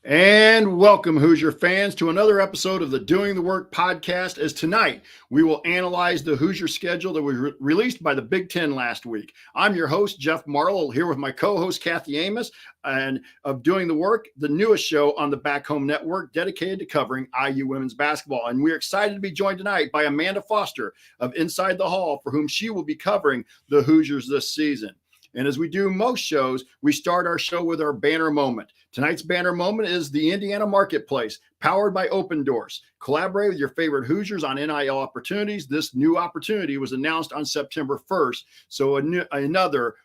And welcome, Hoosier fans, to another episode of the Doing the Work podcast. As tonight, we will analyze the Hoosier schedule that was released by the Big Ten last week. I'm your host, Jeff Marlowe, here with my co-host, Kathy Amos, and of Doing the Work, the newest show on the Back Home Network dedicated to covering IU women's basketball. And we're excited to be joined tonight by Amanda Foster of Inside the Hall, for whom she will be covering the Hoosiers this season. And as we do most shows, we start our show with our banner moment. Tonight's banner moment is the Indiana Marketplace, powered by Open Doors. Collaborate with your favorite Hoosiers on NIL opportunities. This new opportunity was announced on September 1st. So another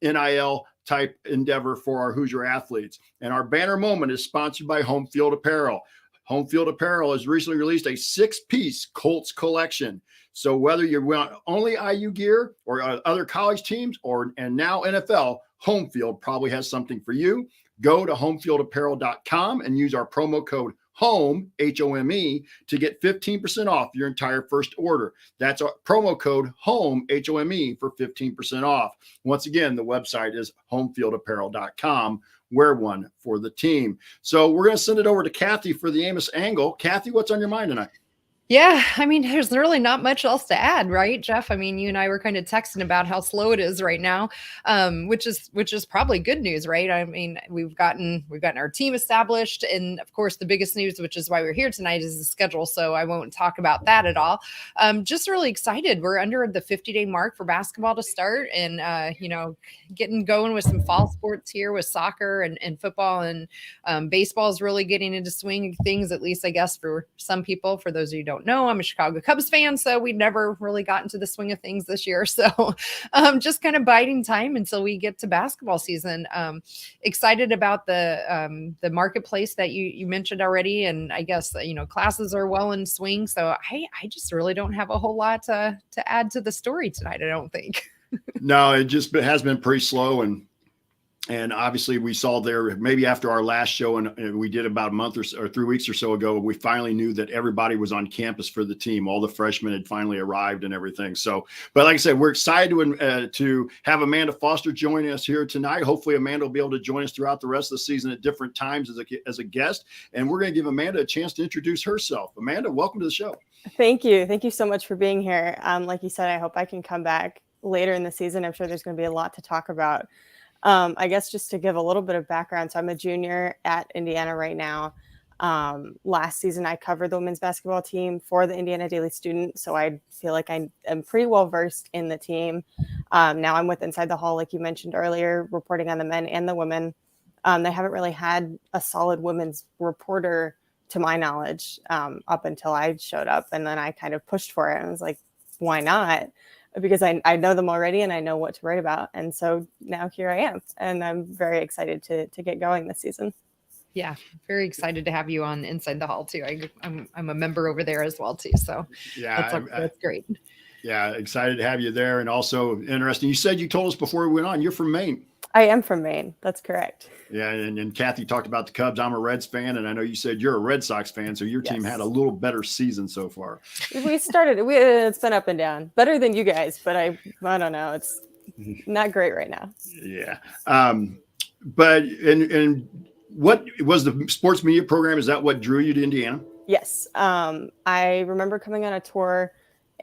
NIL type endeavor for our Hoosier athletes. And our banner moment is sponsored by Home Field Apparel. Home Field Apparel has recently released a 6-piece Colts collection. So whether you want only IU gear or other college teams and now NFL, Home Field probably has something for you. Go to homefieldapparel.com and use our promo code HOME, H-O-M-E, to get 15% off your entire first order. That's our promo code HOME, H-O-M-E, for 15% off. Once again, the website is homefieldapparel.com. Wear one for the team. So we're going to send it over to Kathy for the Amos angle. Kathy, what's on your mind tonight? Yeah, I mean, there's really not much else to add, right, Jeff? I mean, you and I were kind of texting about how slow it is right now, which is probably good news, right? I mean, we've gotten our team established, and of course, the biggest news, which is why we're here tonight, is the schedule. So I won't talk about that at all. Just really excited. We're under the 50-day mark for basketball to start, and getting going with some fall sports here with soccer and football, and baseball is really getting into swing of things, at least I guess for some people. For those of you who don't know, I'm a Chicago Cubs fan, so we never really got into the swing of things this year. So just kind of biding time until we get to basketball season. Excited about the marketplace that you mentioned already, and I guess classes are well in swing. So I just really don't have a whole lot to add to the story tonight, I don't think. No, it has been pretty slow, and obviously we saw there maybe after our last show, and we did about a month or 3 weeks or so ago, we finally knew that everybody was on campus for the team. All the freshmen had finally arrived and everything. So, but like I said, we're excited to have Amanda Foster joining us here tonight. Hopefully Amanda will be able to join us throughout the rest of the season at different times as a guest. And we're going to give Amanda a chance to introduce herself. Amanda, welcome to the show. Thank you. Thank you so much for being here. Like you said, I hope I can come back later in the season. I'm sure there's going to be a lot to talk about. I guess just to give a little bit of background. So I'm a junior at Indiana right now. Last season, I covered the women's basketball team for the Indiana Daily Student. So I feel like I am pretty well versed in the team. Now I'm with Inside the Hall, like you mentioned earlier, reporting on the men and the women. They haven't really had a solid women's reporter, to my knowledge, up until I showed up. And then I kind of pushed for it and was like, why not? Because I know them already and I know what to write about. And so now here I am, and I'm very excited to get going this season. Yeah, very excited to have you on Inside the Hall too. I'm a member over there as well too. So yeah, that's great. Yeah, excited to have you there. And also interesting, you said, you told us before we went on, you're from Maine. I am from Maine. That's correct. Yeah, and Kathy talked about the Cubs. I'm a Reds fan, and I know you said you're a Red Sox fan, so your team had a little better season so far. It's been up and down. Better than you guys, but I don't know. It's not great right now. Yeah. But what was the sports media program? Is that what drew you to Indiana? Yes. I remember coming on a tour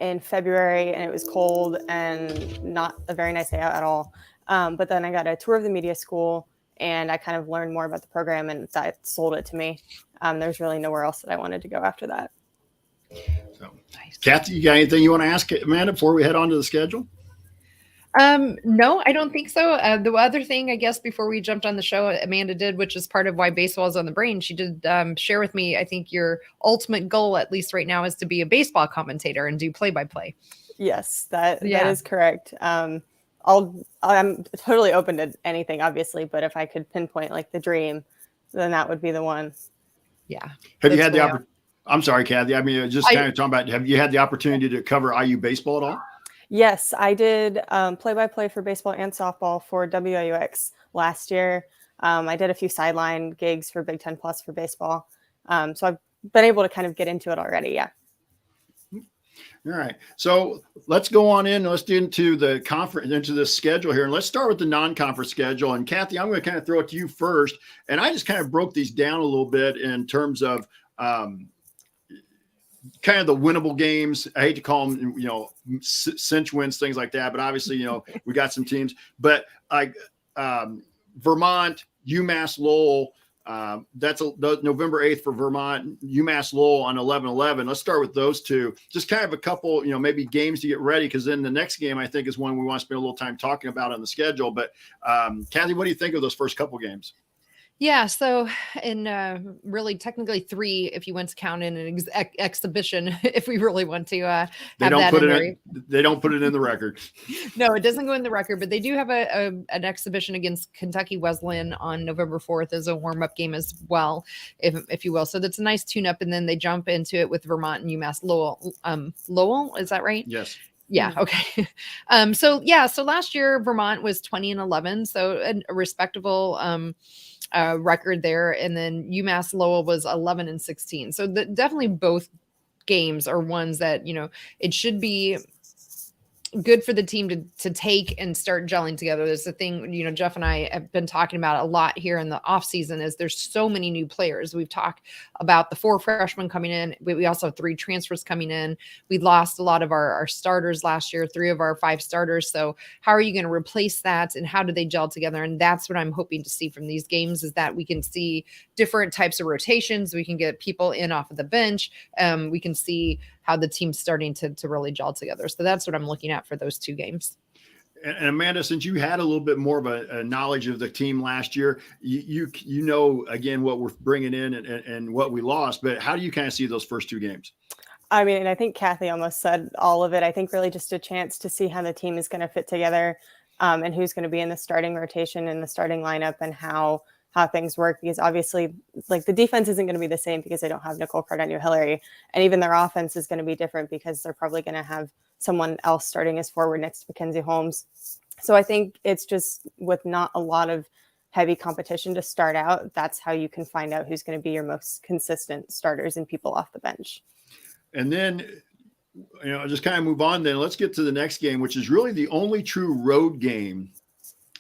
in February, and it was cold and not a very nice day out at all. But then I got a tour of the media school, and I kind of learned more about the program, and that sold it to me. There's really nowhere else that I wanted to go after that. So, nice. Kathy, you got anything you want to ask Amanda before we head on to the schedule? No, I don't think so. The other thing, I guess, before we jumped on the show, Amanda did, which is part of why baseball is on the brain. She did share with me, I think your ultimate goal, at least right now, is to be a baseball commentator and do play-by-play. Yes, that is correct. I'm totally open to anything, obviously, but if I could pinpoint like the dream, then that would be the one. Yeah. Have you had the opportunity? I'm sorry, Kathy. I mean, just kind of talking about, have you had the opportunity to cover IU baseball at all? Yes, I did play-by-play for baseball and softball for WIUX last year. I did a few sideline gigs for Big Ten Plus for baseball. So I've been able to kind of get into it already. Yeah. All right. So let's go on in. Let's get into the conference, into the schedule here. And let's start with the non-conference schedule. And Kathy, I'm going to kind of throw it to you first. And I just kind of broke these down a little bit in terms of kind of the winnable games. I hate to call them, cinch wins, things like that. But obviously, we got some teams. But like Vermont, UMass Lowell, that's November 8th for Vermont, UMass Lowell on 11/11. Let's start with those two. Just kind of a couple, maybe games to get ready, because then the next game I think is one we want to spend a little time talking about on the schedule. But Kathy, what do you think of those first couple games? Yeah, so in really technically 3, if you want to count in an exhibition, if we really want to have that in there. They don't put it in the record. No, it doesn't go in the record, but they do have an exhibition against Kentucky Wesleyan on November 4th as a warm-up game as well, if you will. So that's a nice tune-up, and then they jump into it with Vermont and UMass Lowell. Lowell, is that right? Yes. Yeah. Okay. So last year Vermont was 20-11, so a respectable record there, and then UMass Lowell was 11-16. So definitely both games are ones that it should be good for the team to take and start gelling together. There's the thing, Jeff and I have been talking about a lot here in the off season, is there's so many new players. We've talked about the 4 freshmen coming in. We also have 3 transfers coming in. We lost a lot of our starters last year, 3 of our 5 starters. So how are you going to replace that, and how do they gel together? And that's what I'm hoping to see from these games, is that we can see different types of rotations. We can get people in off of the bench. We can see how the team's starting to really gel together. So that's what I'm looking at for those 2 games. And Amanda, since you had a little bit more of a knowledge of the team last year, you know, again, what we're bringing in and what we lost, but how do you kind of see those first 2 games? I mean, I think Kathy almost said all of it. I think really just a chance to see how the team is going to fit together, and who's going to be in the starting rotation and the starting lineup, and how things work, because obviously like the defense isn't going to be the same because they don't have Nicole Cardenio-Hillary, and even their offense is going to be different because they're probably going to have someone else starting as forward next to Mackenzie Holmes. So I think it's just, with not a lot of heavy competition to start out, that's how you can find out who's going to be your most consistent starters and people off the bench. And then, just kind of move on then. Let's get to the next game, which is really the only true road game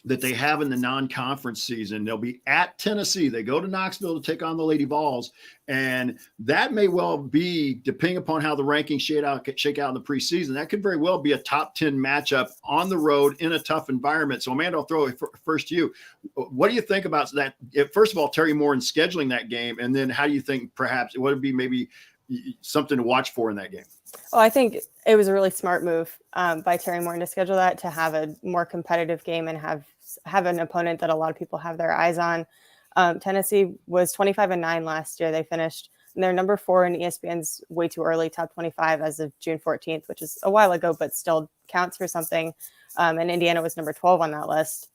that they have in the non-conference season. They'll be at Tennessee. They go to Knoxville to take on the Lady Vols. And that may well be, depending upon how the rankings shake out in the preseason, that could very well be a top 10 matchup on the road in a tough environment. So Amanda, I'll throw it first to you. What do you think about that? First of all, Terry Moore in scheduling that game. And then how do you think perhaps it would be maybe something to watch for in that game? Well, I think it was a really smart move by Terry Moore to schedule that, to have a more competitive game and have an opponent that a lot of people have their eyes on. Tennessee was 25-9 last year. They finished, and they're number 4 in ESPN's way too early top 25 as of June 14th, which is a while ago, but still counts for something. And Indiana was number 12 on that list.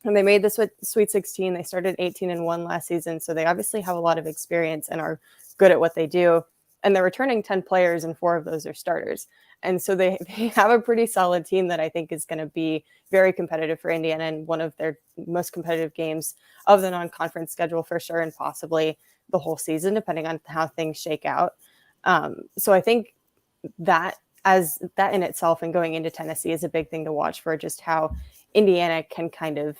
And they made the Sweet 16. They started 18-1 last season. So they obviously have a lot of experience and are good at what they do. And they're returning 10 players, and 4 of those are starters. And so they have a pretty solid team that I think is going to be very competitive for Indiana, and one of their most competitive games of the non-conference schedule for sure, and possibly the whole season, depending on how things shake out. So I think that in itself, and going into Tennessee, is a big thing to watch for, just how Indiana can kind of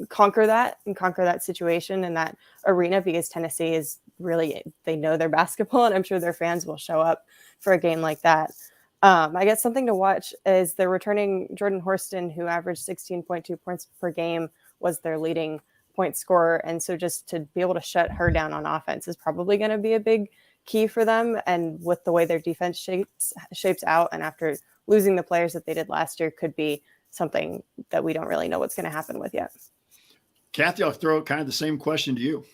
conquer that situation in that arena, because Tennessee is really, they know their basketball, and I'm sure their fans will show up for a game like that. I guess something to watch is they're returning Jordan Horston, who averaged 16.2 points per game, was their leading point scorer. And so just to be able to shut her down on offense is probably going to be a big key for them. And with the way their defense shapes out, and after losing the players that they did last year, could be something that we don't really know what's going to happen with yet. Kathy, I'll throw kind of the same question to you.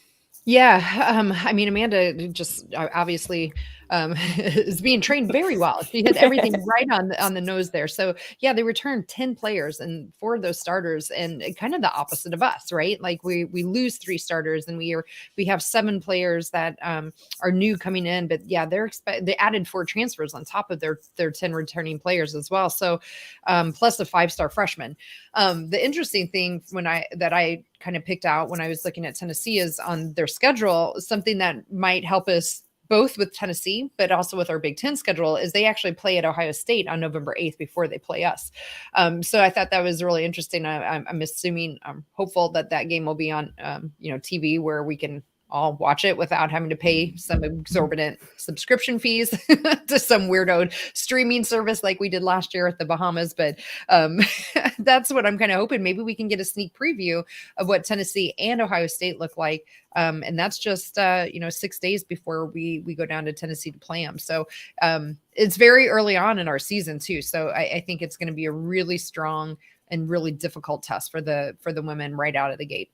Yeah. I mean, Amanda just obviously is being trained very well. She hit everything right on the nose there. So yeah, they returned 10 players, and 4 of those starters, and kind of the opposite of us, right? Like we lose 3 starters, and we have 7 players that are new coming in, but yeah, they added 4 transfers on top of their 10 returning players as well. So plus a 5-star freshman. The interesting thing that I kind of picked out when I was looking at Tennessee is on their schedule, something that might help us both with Tennessee, but also with our Big Ten schedule, is they actually play at Ohio State on November 8th before they play us. So I thought that was really interesting. I'm assuming, I'm hopeful that that game will be on, TV where we can all watch it without having to pay some exorbitant subscription fees to some weirdo streaming service like we did last year at the Bahamas. But that's what I'm kind of hoping. Maybe we can get a sneak preview of what Tennessee and Ohio State look like. And that's just, 6 days before we go down to Tennessee to play them. So it's very early on in our season too. So I think it's going to be a really strong and really difficult test for the women right out of the gate.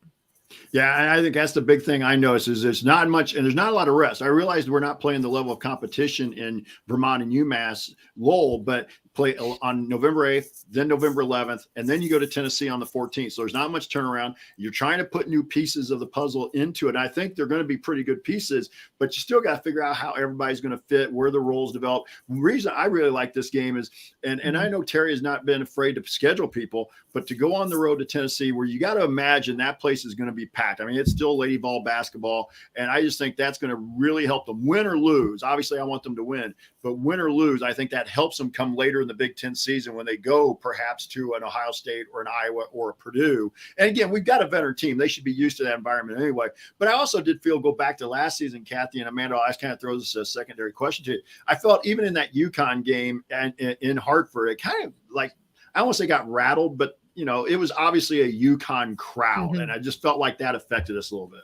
Yeah, and I think that's the big thing I noticed is there's not much, and there's not a lot of rest. I realized we're not playing the level of competition in Vermont and UMass Lowell, but play on November 8th, then November 11th, and then you go to Tennessee on the 14th. So there's not much turnaround. You're trying to put new pieces of the puzzle into it. And I think they're going to be pretty good pieces, but you still got to figure out how everybody's going to fit, where the roles develop. The reason I really like this game is, and I know Terry has not been afraid to schedule people, but to go on the road to Tennessee, where you got to imagine that place is going to be packed. I mean, it's still Lady Ball basketball, and I just think that's going to really help them win or lose. Obviously, I want them to win, but win or lose, I think that helps them come later in the Big Ten season when they go perhaps to an Ohio State or an Iowa or a Purdue. And again, we've got a veteran team. They should be used to that environment anyway. But I also did feel, go back to last season, Kathy and Amanda, I just kind of throw this as a secondary question to you. I felt even in that UConn game and in Hartford, it kind of like, I don't want to say got rattled, but it was obviously a UConn crowd. And I just felt like that affected us a little bit.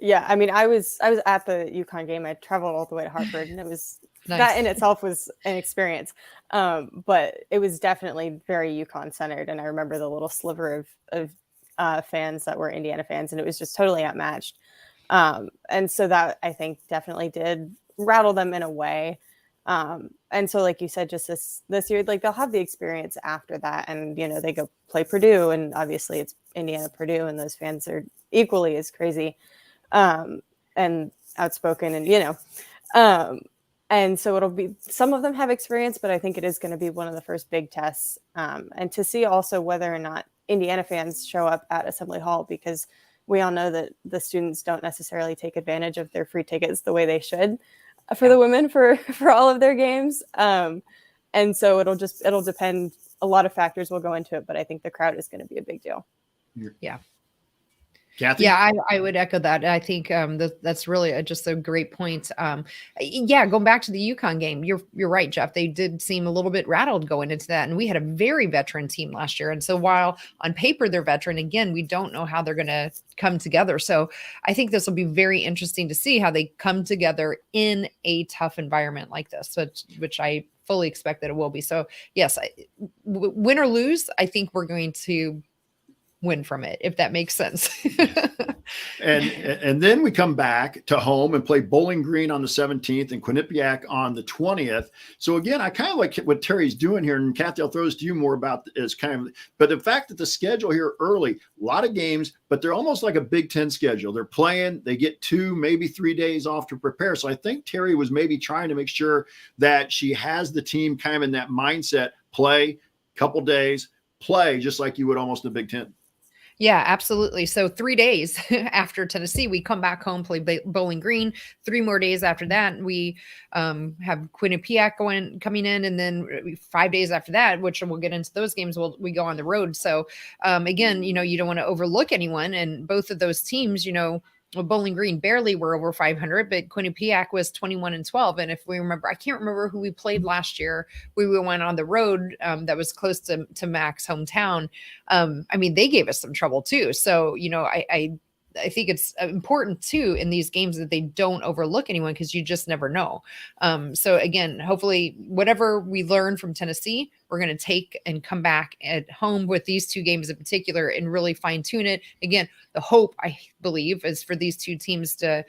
Yeah. I mean, I was at the UConn game. I traveled all the way to Hartford, and it was, nice. That in itself was an experience. But it was definitely very UConn centered. And I remember the little sliver of fans that were Indiana fans, and it was just totally outmatched. And so that, I think, definitely did rattle them in a way. And so, like you said, just this year, like they'll have the experience after that, and they go play Purdue, and obviously it's Indiana Purdue, and those fans are equally as crazy and outspoken, and and so it'll be, some of them have experience, but I think it is going to be one of the first big tests, and to see also whether or not Indiana fans show up at Assembly Hall, because we all know that the students don't necessarily take advantage of their free tickets the way they should for the women for all of their games. And so it'll depend. A lot of factors will go into it, but I think the crowd is going to be a big deal. Yeah. Kathy? Yeah, I would echo that. I think that's really just a great point. Going back to the UConn game, you're right, Jeff. They did seem a little bit rattled going into that, and we had a very veteran team last year. And so while on paper they're veteran, again, we don't know how they're going to come together. So I think this will be very interesting to see how they come together in a tough environment like this, which I fully expect that it will be. So yes, win or lose, I think we're going to win from it, if that makes sense. and then we come back to home and play Bowling Green on the 17th and Quinnipiac on the 20th. So again, I kind of like what Terry's doing here, and Kathy, I'll throw this to you more about is but the fact that the schedule here early, a lot of games, but they're almost like a Big Ten schedule. They're playing, they get 2, maybe 3 days off to prepare. So I think Terry was maybe trying to make sure that she has the team kind of in that mindset, play, couple days, play, just like you would almost in the Big Ten. Yeah, absolutely. So 3 days after Tennessee, we come back home, play Bowling Green. 3 more days after that, we have Quinnipiac coming in, and then 5 days after that, which we'll get into those games, we go on the road. So again, you don't want to overlook anyone, and both of those teams, Bowling Green barely were over 500, but Quinnipiac was 21-12. And if we remember, I can't remember who we played last year. We went on the road that was close to Mac's hometown. They gave us some trouble too. So, I think it's important too in these games that they don't overlook anyone, because you just never know. So again, hopefully whatever we learn from Tennessee, we're going to take and come back at home with these 2 games in particular and really fine tune it. Again, the hope, I believe, is for these 2 teams to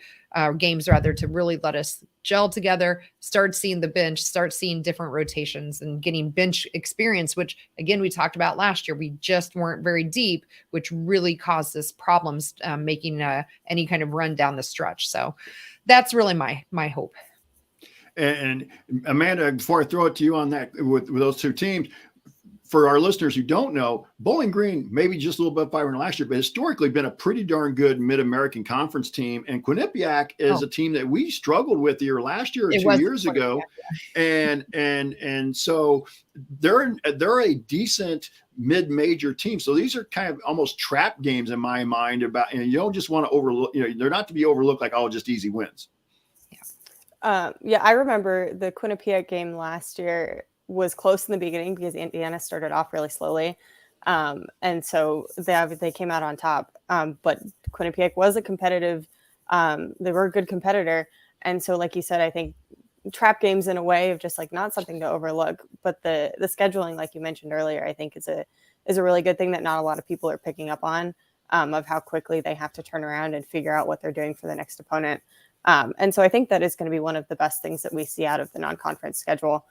games rather to really let us gel together, start seeing the bench, start seeing different rotations and getting bench experience, which again, we talked about last year. We just weren't very deep, which really caused us problems making any kind of run down the stretch. So that's really my hope. And Amanda, before I throw it to you on that with those 2 teams, for our listeners who don't know, Bowling Green, maybe just a little bit 500 last year, but historically been a pretty darn good Mid-American Conference team. And Quinnipiac is a team that we struggled with either last year or 2 years ago. And so they're a decent mid-major team. So these are kind of almost trap games in my mind about, and you don't just want to overlook, they're not to be overlooked like, just easy wins. I remember the Quinnipiac game last year was close in the beginning because Indiana started off really slowly. And so they came out on top. But Quinnipiac was a competitive, they were a good competitor. And so, like you said, I think trap games in a way of just like not something to overlook, but the scheduling, like you mentioned earlier, I think is a really good thing that not a lot of people are picking up on, of how quickly they have to turn around and figure out what they're doing for the next opponent. And so I think that is going to be one of the best things that we see out of the non-conference schedule,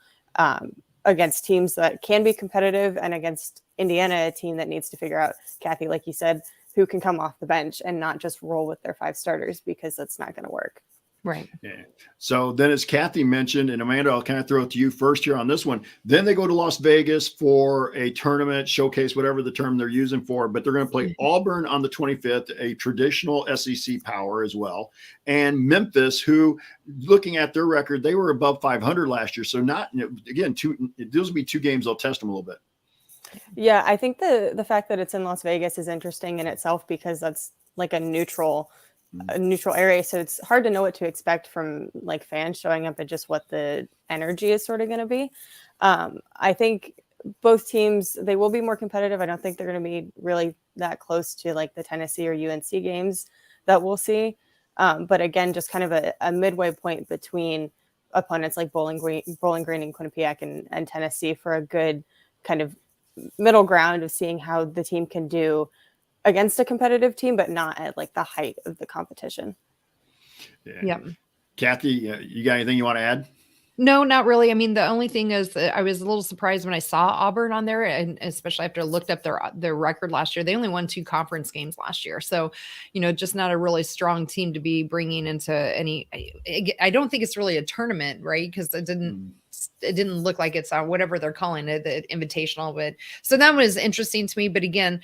against teams that can be competitive and against Indiana, a team that needs to figure out, Kathy, like you said, who can come off the bench and not just roll with their 5 starters, because that's not going to work. Right. Yeah. So then, as Kathy mentioned, and Amanda, I'll kind of throw it to you first here on this one. Then they go to Las Vegas for a tournament, showcase, whatever the term they're using for, but they're going to play Auburn on the 25th, a traditional SEC power as well. And Memphis, who, looking at their record, they were above 500 last year. So not, again, those will be 2 games. I'll test them a little bit. Yeah, I think the fact that it's in Las Vegas is interesting in itself, because that's like a neutral area. So it's hard to know what to expect from like fans showing up and just what the energy is sort of going to be. I think both teams, they will be more competitive. I don't think they're going to be really that close to like the Tennessee or UNC games that we'll see. But again, just kind of a midway point between opponents like Bowling Green and Quinnipiac and Tennessee, for a good kind of middle ground of seeing how the team can do against a competitive team, but not at like the height of the competition. Yeah. Yep. Kathy, you got anything you want to add? No, not really. I mean, the only thing is that I was a little surprised when I saw Auburn on there, and especially after I looked up their record last year. They only won 2 conference games last year. So, just not a really strong team to be bringing into any. I don't think it's really a tournament, right? Because it didn't look like it's whatever they're calling it, the invitational. But so that was interesting to me. But again,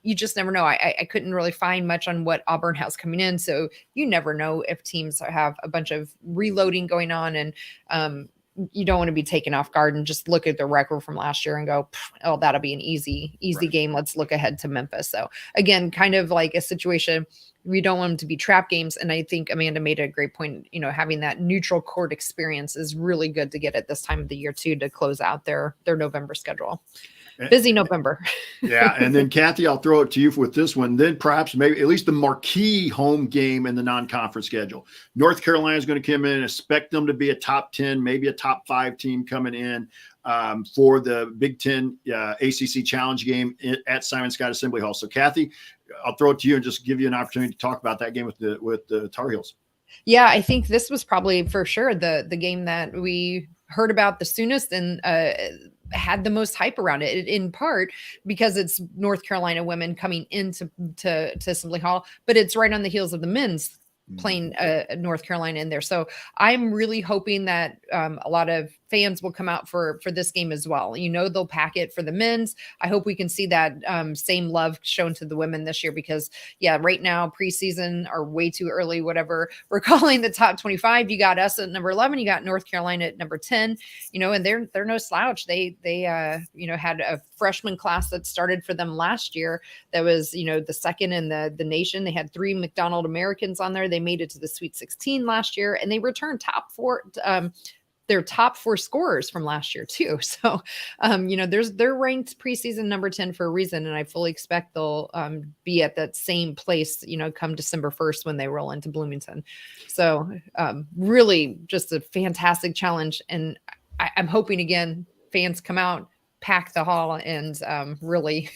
you just never know. I couldn't really find much on what Auburn has coming in. So you never know if teams have a bunch of reloading going on, and you don't want to be taken off guard and just look at the record from last year and go, oh, that'll be an easy right game. Let's look ahead to Memphis. So again, kind of like a situation, we don't want them to be trap games. And I think Amanda made a great point, having that neutral court experience is really good to get at this time of the year too, to close out their November schedule. Busy November. Yeah. And then Kathy, I'll throw it to you with this one. Then perhaps maybe at least the marquee home game in the non-conference schedule. North Carolina is going to come in and expect them to be a top 10, maybe a top 5 team coming in for the Big Ten ACC Challenge game at Simon Scott Assembly Hall. So Kathy, I'll throw it to you and just give you an opportunity to talk about that game with the Tar Heels. Yeah, I think this was probably for sure the game that we heard about the soonest and had the most hype around it, in part because it's North Carolina women coming into Assembly Hall, but it's right on the heels of the men's playing North Carolina in there. So I'm really hoping that a lot of fans will come out for this game as well. They'll pack it for the men's. I hope we can see that same love shown to the women this year, because right now preseason are way too early, whatever we're calling the top 25. You got us at number 11, you got North Carolina at number 10, and they're no slouch. They had a freshman class that started for them last year. That was, the second in the nation. They had 3 McDonald Americans on there. They made it to the Sweet 16 last year, and they returned top 4, their top 4 scorers from last year too. So, they're ranked preseason number 10 for a reason. And I fully expect they'll be at that same place, come December 1st when they roll into Bloomington. So really just a fantastic challenge. And I'm hoping, again, fans come out, pack the hall, and really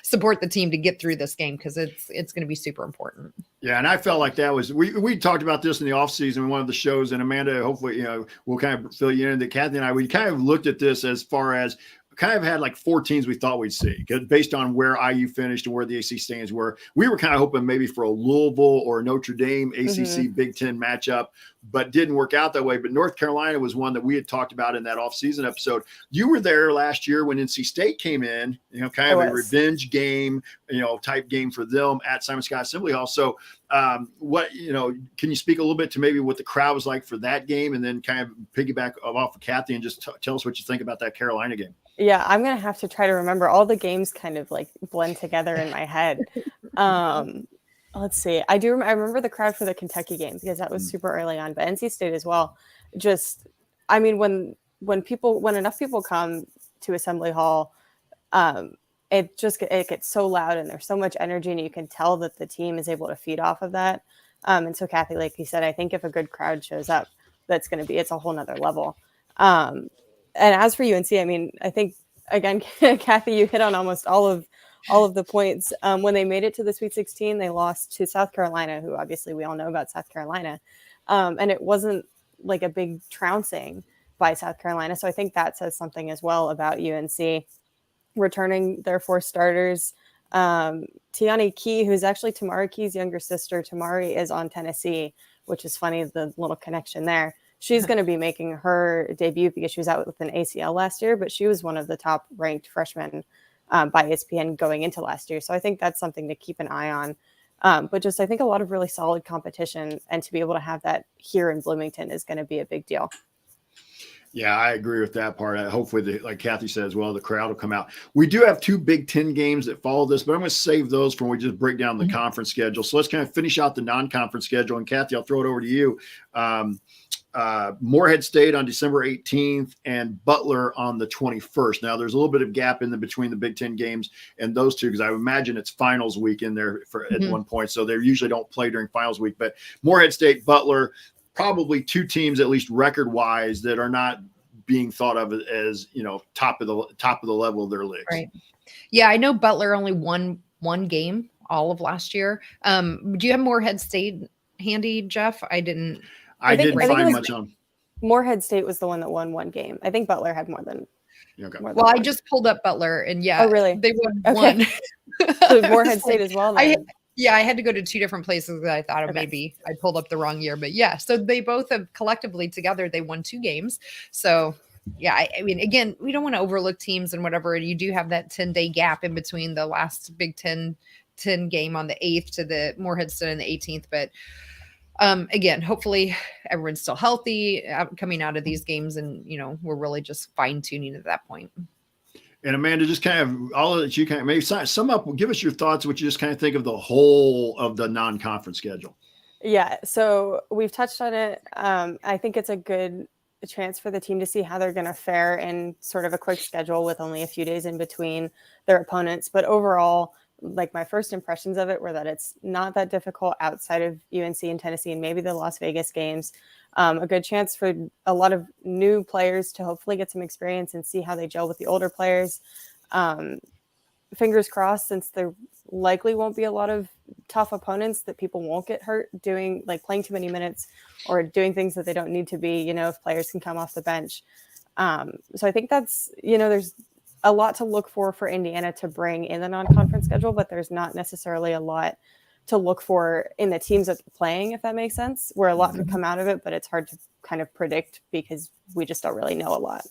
support the team to get through this game, because it's going to be super important. Yeah, and I felt like that was, we talked about this in the offseason in one of the shows, and Amanda, hopefully, we'll kind of fill you in, that Kathy and I, we kind of looked at this as far as kind of had like 4 teams we thought we'd see based on where IU finished and where the AC stands were. We were kind of hoping maybe for a Louisville or Notre Dame ACC Big Ten matchup, but didn't work out that way. But North Carolina was one that we had talked about in that offseason episode. You were there last year when NC State came in, kind of a revenge game, type game for them at Simon Skjodt Assembly Hall. So can you speak a little bit to maybe what the crowd was like for that game, and then kind of piggyback off of Kathy and just tell us what you think about that Carolina game? Yeah, I'm going to have to try to remember. All the games kind of like blend together in my head. Let's see. I remember the crowd for the Kentucky game because that was super early on, but NC State as well. When enough people come to Assembly Hall, it gets so loud and there's so much energy, and you can tell that the team is able to feed off of that. And so Kathy, like you said, I think if a good crowd shows up, it's a whole nother level. And as for UNC, I think, again, Kathy, you hit on almost all of the points. When they made it to the Sweet 16, they lost to South Carolina, who obviously we all know about South Carolina. And it wasn't like a big trouncing by South Carolina. So I think that says something as well about UNC returning their 4 starters. Tiani Key, who's actually Tamari Key's younger sister. Tamari is on Tennessee, which is funny, the little connection there. She's going to be making her debut because she was out with an ACL last year, but she was one of the top ranked freshmen by ESPN going into last year. So I think that's something to keep an eye on. But I think a lot of really solid competition, and to be able to have that here in Bloomington is going to be a big deal. Yeah, I agree with that part. Hopefully, like Kathy said as well, the crowd will come out. We do have 2 Big Ten games that follow this, but I'm going to save those for when we just break down the conference schedule. So let's kind of finish out the non-conference schedule. And Kathy, I'll throw it over to you. Morehead State on December 18th and Butler on the 21st. Now, there's a little bit of gap between the Big Ten games and those two, because I imagine it's finals week in there at one point. So they usually don't play during finals week. But Morehead State, Butler, probably 2 teams, at least record-wise, that are not being thought of as top of the level of their leagues. Right. Yeah, I know Butler only won 1 game all of last year. Do you have Morehead State handy, Jeff? I didn't find much on. Morehead State was the one that won 1 game. I think Butler had more than. Okay. I just pulled up Butler, and oh really? They won 1. So Morehead State as well. I had to go to 2 different places that I thought maybe I pulled up the wrong year, but yeah. So they both have collectively together, they won 2 games. So yeah, I mean, again, we don't want to overlook teams and whatever. You do have that 10-day gap in between the last Big Ten game on the 8th to the Morehead State on the 18th, but. Again, hopefully everyone's still healthy coming out of these games, and we're really just fine tuning at that point. And Amanda, just kind of all of that, you kind of maybe sum up, give us your thoughts, what you just kind of think of the whole of the non-conference schedule. Yeah, so we've touched on it. I think it's a good chance for the team to see how they're going to fare in sort of a quick schedule with only a few days in between their opponents. But overall, like my first impressions of it were that it's not that difficult outside of UNC and Tennessee and maybe the Las Vegas games. A good chance for a lot of new players to hopefully get some experience and see how they gel with the older players. Fingers crossed, since there likely won't be a lot of tough opponents, that people won't get hurt playing too many minutes or doing things that they don't need to be, if players can come off the bench. So I think that's, there's a lot to look for Indiana to bring in the non-conference schedule, but there's not necessarily a lot to look for in the teams that they're playing, if that makes sense, where a lot could come out of it, but it's hard to kind of predict because we just don't really know a lot.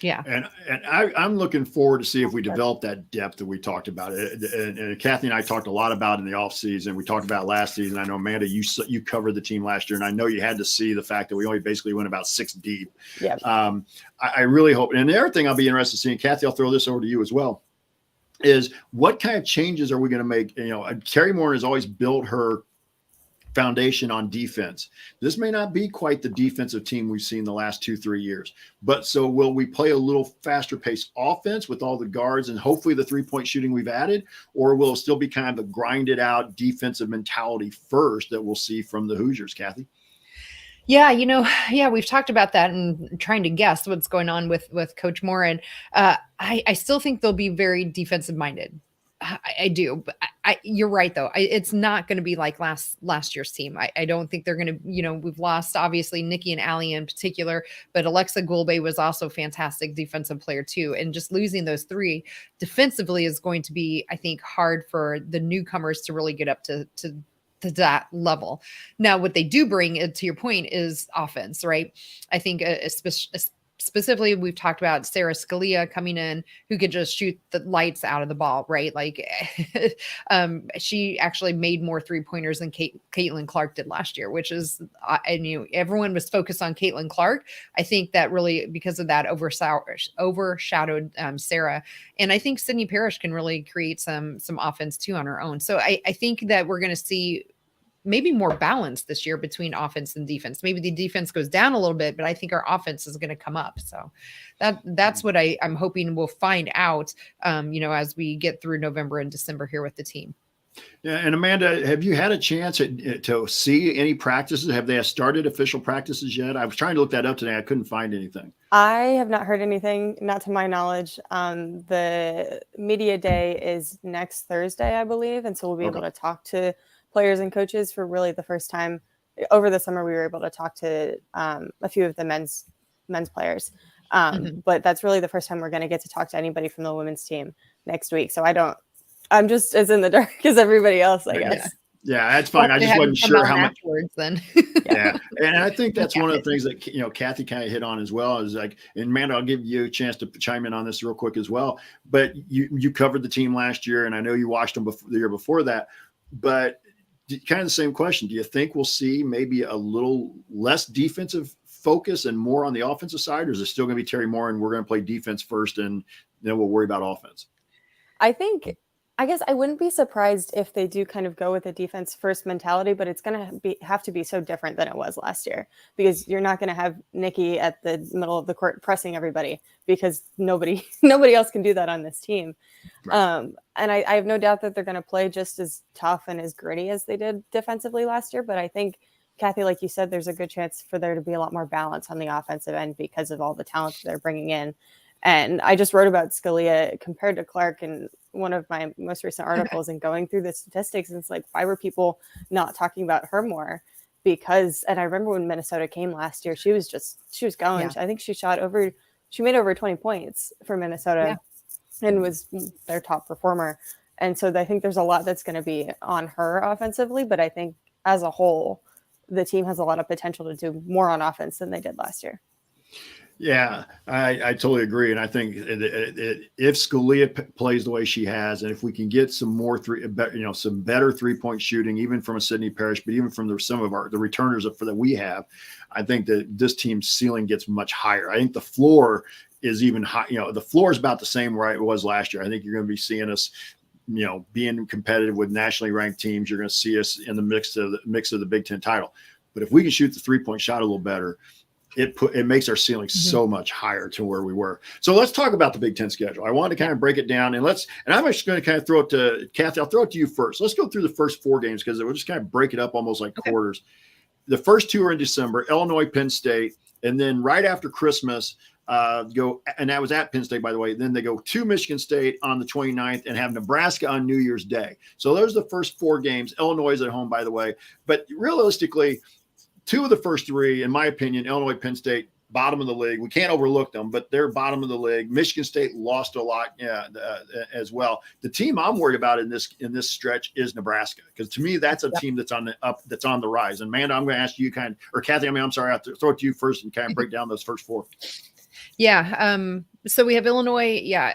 Yeah. And I'm looking forward to see if we develop that depth that we talked about. And Kathy and I talked a lot about in the off season. We talked about last season. I know, Amanda, you covered the team last year, and I know you had to see the fact that we only basically went about 6 deep. Yeah. I really hope. And the other thing I'll be interested in seeing, Kathy, I'll throw this over to you as well, is what kind of changes are we going to make? Terry Moore has always built her foundation on defense. This may not be quite the defensive team we've seen the last 2-3 years, but so will we play a little faster paced offense with all the guards and hopefully the 3-point shooting we've added, or will it still be kind of a grinded out defensive mentality first that we'll see from the Hoosiers, Kathy? Yeah, we've talked about that and trying to guess what's going on with Coach Moore. And I still think they'll be very defensive minded. I do, but you're right though. It's not going to be like last year's team. I don't think they're going to, we've lost obviously Nikki and Allie in particular, but Alexa Gulbe was also a fantastic defensive player too. And just losing those three defensively is going to be, I think, hard for the newcomers to really get up to that level. Now, what they do bring, to your point, is offense, right? I think specifically, we've talked about Sarah Scalia coming in, who could just shoot the lights out of the ball, right? Like she actually made more 3-pointers than Caitlin Clark did last year, which is, I knew everyone was focused on Caitlin Clark. I think that really, because of that, overshadowed Sarah. And I think Sydney Parrish can really create some offense too on her own. So I think that we're going to see maybe more balance this year between offense and defense. Maybe the defense goes down a little bit, but I think our offense is going to come up. So that's what I'm hoping we'll find out, as we get through November and December here with the team. Yeah. And Amanda, have you had a chance to see any practices? Have they started official practices yet? I was trying to look that up today. I couldn't find anything. I have not heard anything, not to my knowledge. The media day is next Thursday, I believe. And so we'll be able to talk to players and coaches for really the first time. Over the summer, we were able to talk to a few of the men's players. But that's really the first time we're going to get to talk to anybody from the women's team next week. So I'm just as in the dark as everybody else, I guess. Yeah, that's fine. I just wasn't sure how much. Then. Yeah. And I think that's one of the things that, Kathy kind of hit on as well, is like, and Amanda, I'll give you a chance to chime in on this real quick as well. But you covered the team last year, and I know you watched them the year before that, but kind of the same question. Do you think we'll see maybe a little less defensive focus and more on the offensive side, or is it still going to be Terry Moore and we're going to play defense first and then we'll worry about offense? I guess I wouldn't be surprised if they do kind of go with a defense first mentality, but it's going to have to be so different than it was last year, because you're not going to have Nikki at the middle of the court pressing everybody, because nobody else can do that on this team. Right. And I have no doubt that they're going to play just as tough and as gritty as they did defensively last year. But I think, Kathy, like you said, there's a good chance for there to be a lot more balance on the offensive end because of all the talent they're bringing in. And I just wrote about Scalia compared to Clark in one of my most recent articles, and going through the statistics. And it's like, why were people not talking about her more? And I remember when Minnesota came last year, she was going. Yeah. I think she made over 20 points for Minnesota and was their top performer. And so I think there's a lot that's going to be on her offensively, but I think as a whole, the team has a lot of potential to do more on offense than they did last year. Yeah, I totally agree. And I think if Scalia plays the way she has, and if we can get some more some better 3-point shooting, even from a Sydney Parrish, but even from some of the returners that we have, I think that this team's ceiling gets much higher. I think the floor is even high. The floor is about the same where it was last year. I think you're going to be seeing us, being competitive with nationally ranked teams. You're going to see us in the mix of the Big Ten title. But if we can shoot the 3-point shot a little better, it makes our ceiling so much higher to where we were. So let's talk about the Big Ten schedule. I wanted to kind of break it down, and I'm actually going to kind of throw it to Kathy. I'll throw it to you first. Let's go through the first 4 games, because we'll just kind of break it up almost like quarters. The first 2 are in December: Illinois, Penn State, and then right after Christmas, and that was at Penn State, by the way. Then they go to Michigan State on the 29th and have Nebraska on New Year's Day. So those are the first 4 games. Illinois is at home, by the way. But realistically, 2 of the first 3, in my opinion, Illinois, Penn State, bottom of the league. We can't overlook them, but they're bottom of the league. Michigan State lost a lot as well. The team I'm worried about in this stretch is Nebraska, because to me, that's a team that's on the rise. And Amanda, I'm going to ask you or Kathy, I'm sorry, I have to throw it to you first and kind of break down those first 4. Yeah. So we have Illinois. Yeah.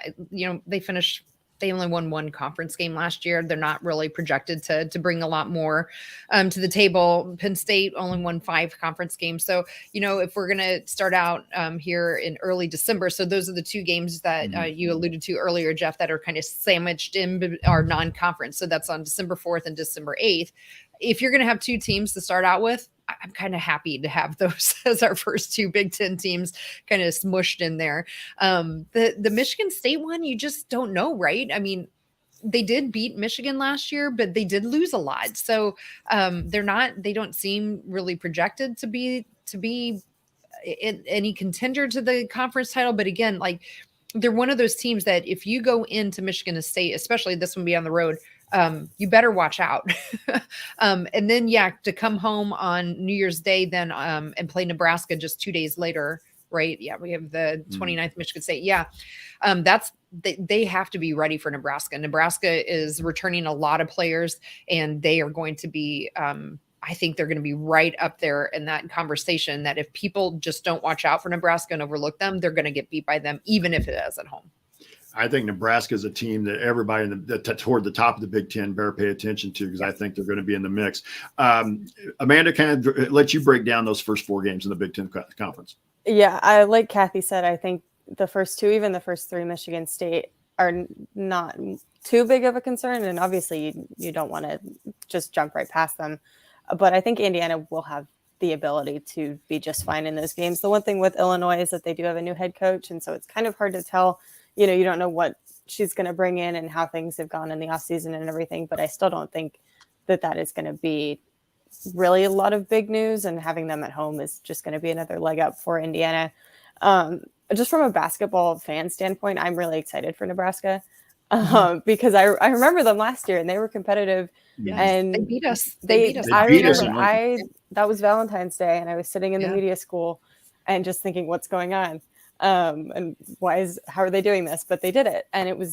They only won 1 conference game last year. They're not really projected to bring a lot more to the table. Penn State only won 5 conference games. So, if we're going to start out here in early December, so those are the 2 games that you alluded to earlier, Jeff, that are kind of sandwiched in our non-conference. So that's on December 4th and December 8th. If you're going to have 2 teams to start out with, I'm kind of happy to have those as our first 2 Big Ten teams kind of smushed in there. The Michigan State one, you just don't know, right? I mean, they did beat Michigan last year, but they did lose a lot. So they don't seem really projected to be in any contender to the conference title. But again, like, they're one of those teams that if you go into Michigan State, especially this one be on the road, you better watch out. And then, to come home on New Year's Day, then and play Nebraska just 2 days later, right? Yeah, we have the 29th Michigan State. Yeah, they have to be ready for Nebraska. Nebraska is returning a lot of players, and they are going to be. I think they're going to be right up there in that conversation that if people just don't watch out for Nebraska and overlook them, they're going to get beat by them, even if it is at home. I think Nebraska is a team that everybody toward the top of the Big Ten better pay attention to, because I think they're going to be in the mix. Amanda, kind of let you break down those first 4 games in the Big Ten conference. Yeah, I like Kathy said, I think the first 2, even the first 3 Michigan State are not too big of a concern. And obviously you don't want to just jump right past them. But I think Indiana will have the ability to be just fine in those games. The one thing with Illinois is that they do have a new head coach. And so it's kind of hard to tell, you don't know what she's going to bring in and how things have gone in the offseason and everything. But I still don't think that is going to be really a lot of big news. And having them at home is just going to be another leg up for Indiana. Just from a basketball fan standpoint, I'm really excited for Nebraska. Because I remember them last year and they were competitive. Yes, and they beat us. I remember that was Valentine's Day and I was sitting in the media school and just thinking, what's going on? And how are they doing this? But they did it. And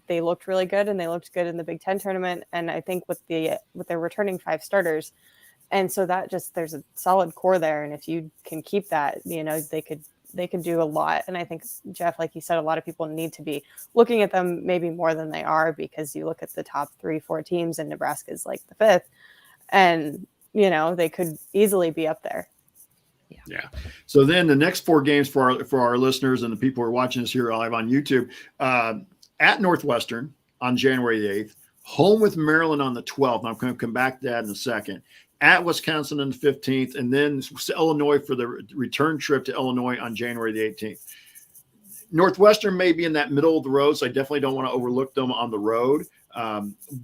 they looked really good, and they looked good in the Big Ten tournament. And I think with their returning 5 starters. And so there's a solid core there. And if you can keep that, they could do a lot. And I think, Jeff, like you said, a lot of people need to be looking at them maybe more than they are, because you look at the top 3-4 teams and Nebraska's like the 5th, and, they could easily be up there. Yeah. So then the next 4 games for our listeners and the people who are watching us here live on YouTube, at Northwestern on January the 8th, home with Maryland on the 12th. And I'm going to come back to that in a second. At Wisconsin on the 15th, and then Illinois for the return trip to Illinois on January the 18th. Northwestern may be in that middle of the road, so I definitely don't want to overlook them on the road.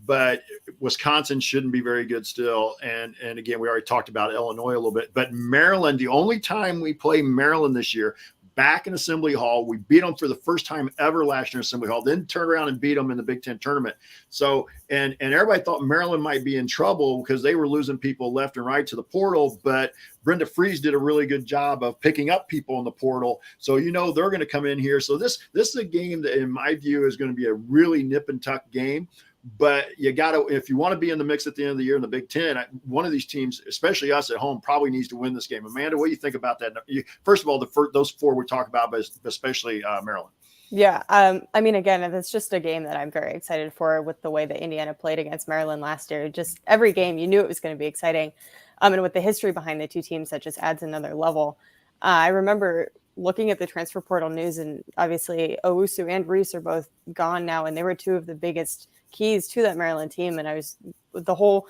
But Wisconsin shouldn't be very good still. And again, we already talked about Illinois a little bit. But Maryland, the only time we play Maryland this year, back in Assembly Hall, we beat them for the first time ever last year in Assembly Hall, then turned around and beat them in the Big Ten tournament. So, and everybody thought Maryland might be in trouble because they were losing people left and right to the portal, but Brenda Fries did a really good job of picking up people in the portal. So, they're going to come in here. So this is a game that, in my view, is going to be a really nip and tuck game. But you got to, if you want to be in the mix at the end of the year in the Big Ten, one of these teams, especially us at home, probably needs to win this game. Amanda, what do you think about that? First of all, those 4 we talk about, but especially Maryland. Yeah. Again, it's just a game that I'm very excited for, with the way that Indiana played against Maryland last year. Just every game, you knew it was going to be exciting. And with the history behind the 2 teams, that just adds another level. I remember looking at the transfer portal news, and obviously Owusu and Reese are both gone now, and they were 2 of the biggest keys to that Maryland team. And I was the whole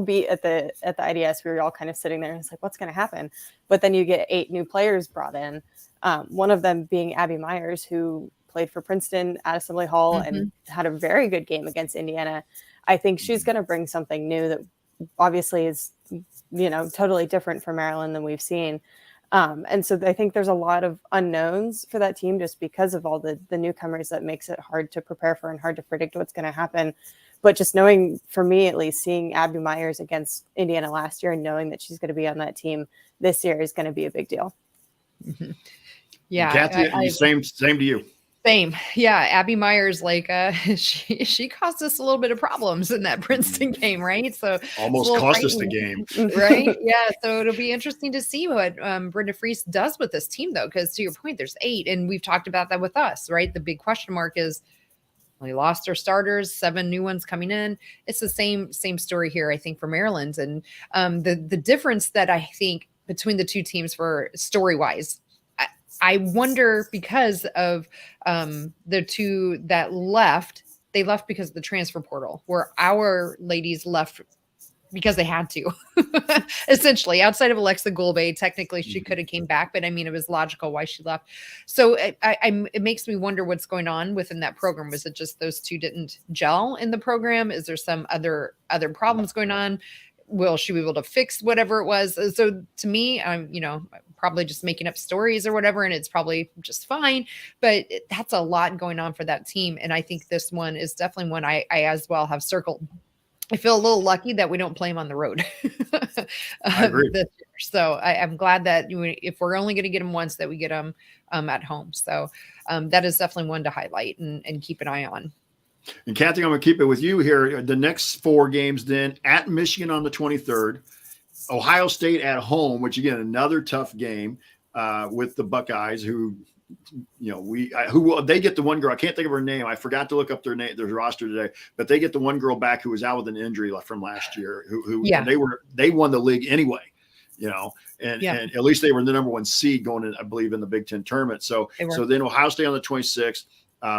beat at the IDS, we were all kind of sitting there and it's like, what's going to happen? But then you get 8 new players brought in. One of them being Abby Myers, who played for Princeton at Assembly Hall and had a very good game against Indiana. I think she's going to bring something new that obviously is, totally different from Maryland than we've seen. And so I think there's a lot of unknowns for that team just because of all the newcomers. That makes it hard to prepare for and hard to predict what's going to happen. But just knowing, for me at least, seeing Abby Myers against Indiana last year and knowing that she's going to be on that team this year is going to be a big deal. Mm-hmm. Yeah. Kathy, same to you. Same. Yeah. Abby Myers, she caused us a little bit of problems in that Princeton game, right? So almost cost us the game. Right. Yeah. So it'll be interesting to see what Brenda Fries does with this team, though, because to your point, there's 8, and we've talked about that with us, right? The big question mark is, they lost their starters, 7 new ones coming in. It's the same story here, I think, for Maryland. And the difference that I think between the 2 teams for story-wise, I wonder, because of the 2 that left, they left because of the transfer portal, where our ladies left because they had to, essentially. Outside of Alexa Gulbe, technically she could have came back, but it was logical why she left. So it makes me wonder what's going on within that program. Was it just those 2 didn't gel in the program? Is there some other problems going on? Will she be able to fix whatever it was? So to me, probably just making up stories or whatever, and it's probably just fine. But that's a lot going on for that team. And I think this one is definitely one I as well have circled. I feel a little lucky that we don't play them on the road. I agree. This year. So I'm glad that if we're only going to get them once, that we get them at home. So that is definitely one to highlight and keep an eye on. And Kathy, I'm going to keep it with you here. The next 4 games then: at Michigan on the 23rd, Ohio State at home, which again, another tough game with the Buckeyes, who, they get the one girl. I can't think of her name. I forgot to look up their roster today, but they get the one girl back who was out with an injury from last year, they won the league anyway, and at least they were the number 1 seed going in, I believe, in the Big Ten tournament. So then Ohio State on the 26th,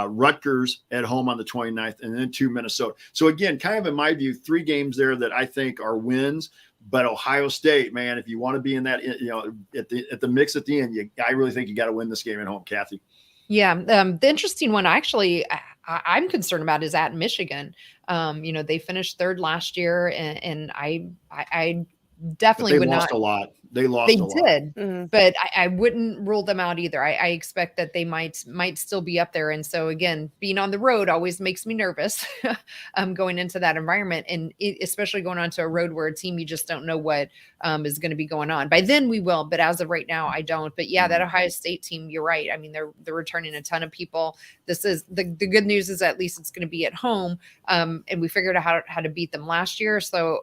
Rutgers at home on the 29th, and then 2 Minnesota. So again, kind of in my view, 3 games there that I think are wins. But Ohio State, man, if you want to be in that, at the mix at the end, I really think you got to win this game at home, Kathy. Yeah, the interesting one, actually, I'm concerned about is at Michigan. They finished 3rd last year, and I definitely would not. They lost a lot. They did, but I wouldn't rule them out either. I expect that they might still be up there. And so again, being on the road always makes me nervous going into that environment, and especially going onto a road where a team you just don't know what is going to be going on. By then we will, but as of right now, I don't. But yeah, that Ohio State team, you're right. I mean, they're returning a ton of people. This is the good news is at least it's going to be at home, and we figured out how to beat them last year. So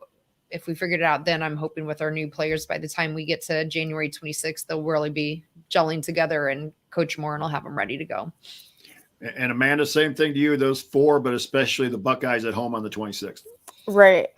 if we figured it out then, I'm hoping with our new players, by the time we get to January 26th, they'll really be gelling together, and Coach Moore will have them ready to go. And Amanda, same thing to you, those 4, but especially the Buckeyes at home on the 26th. Right.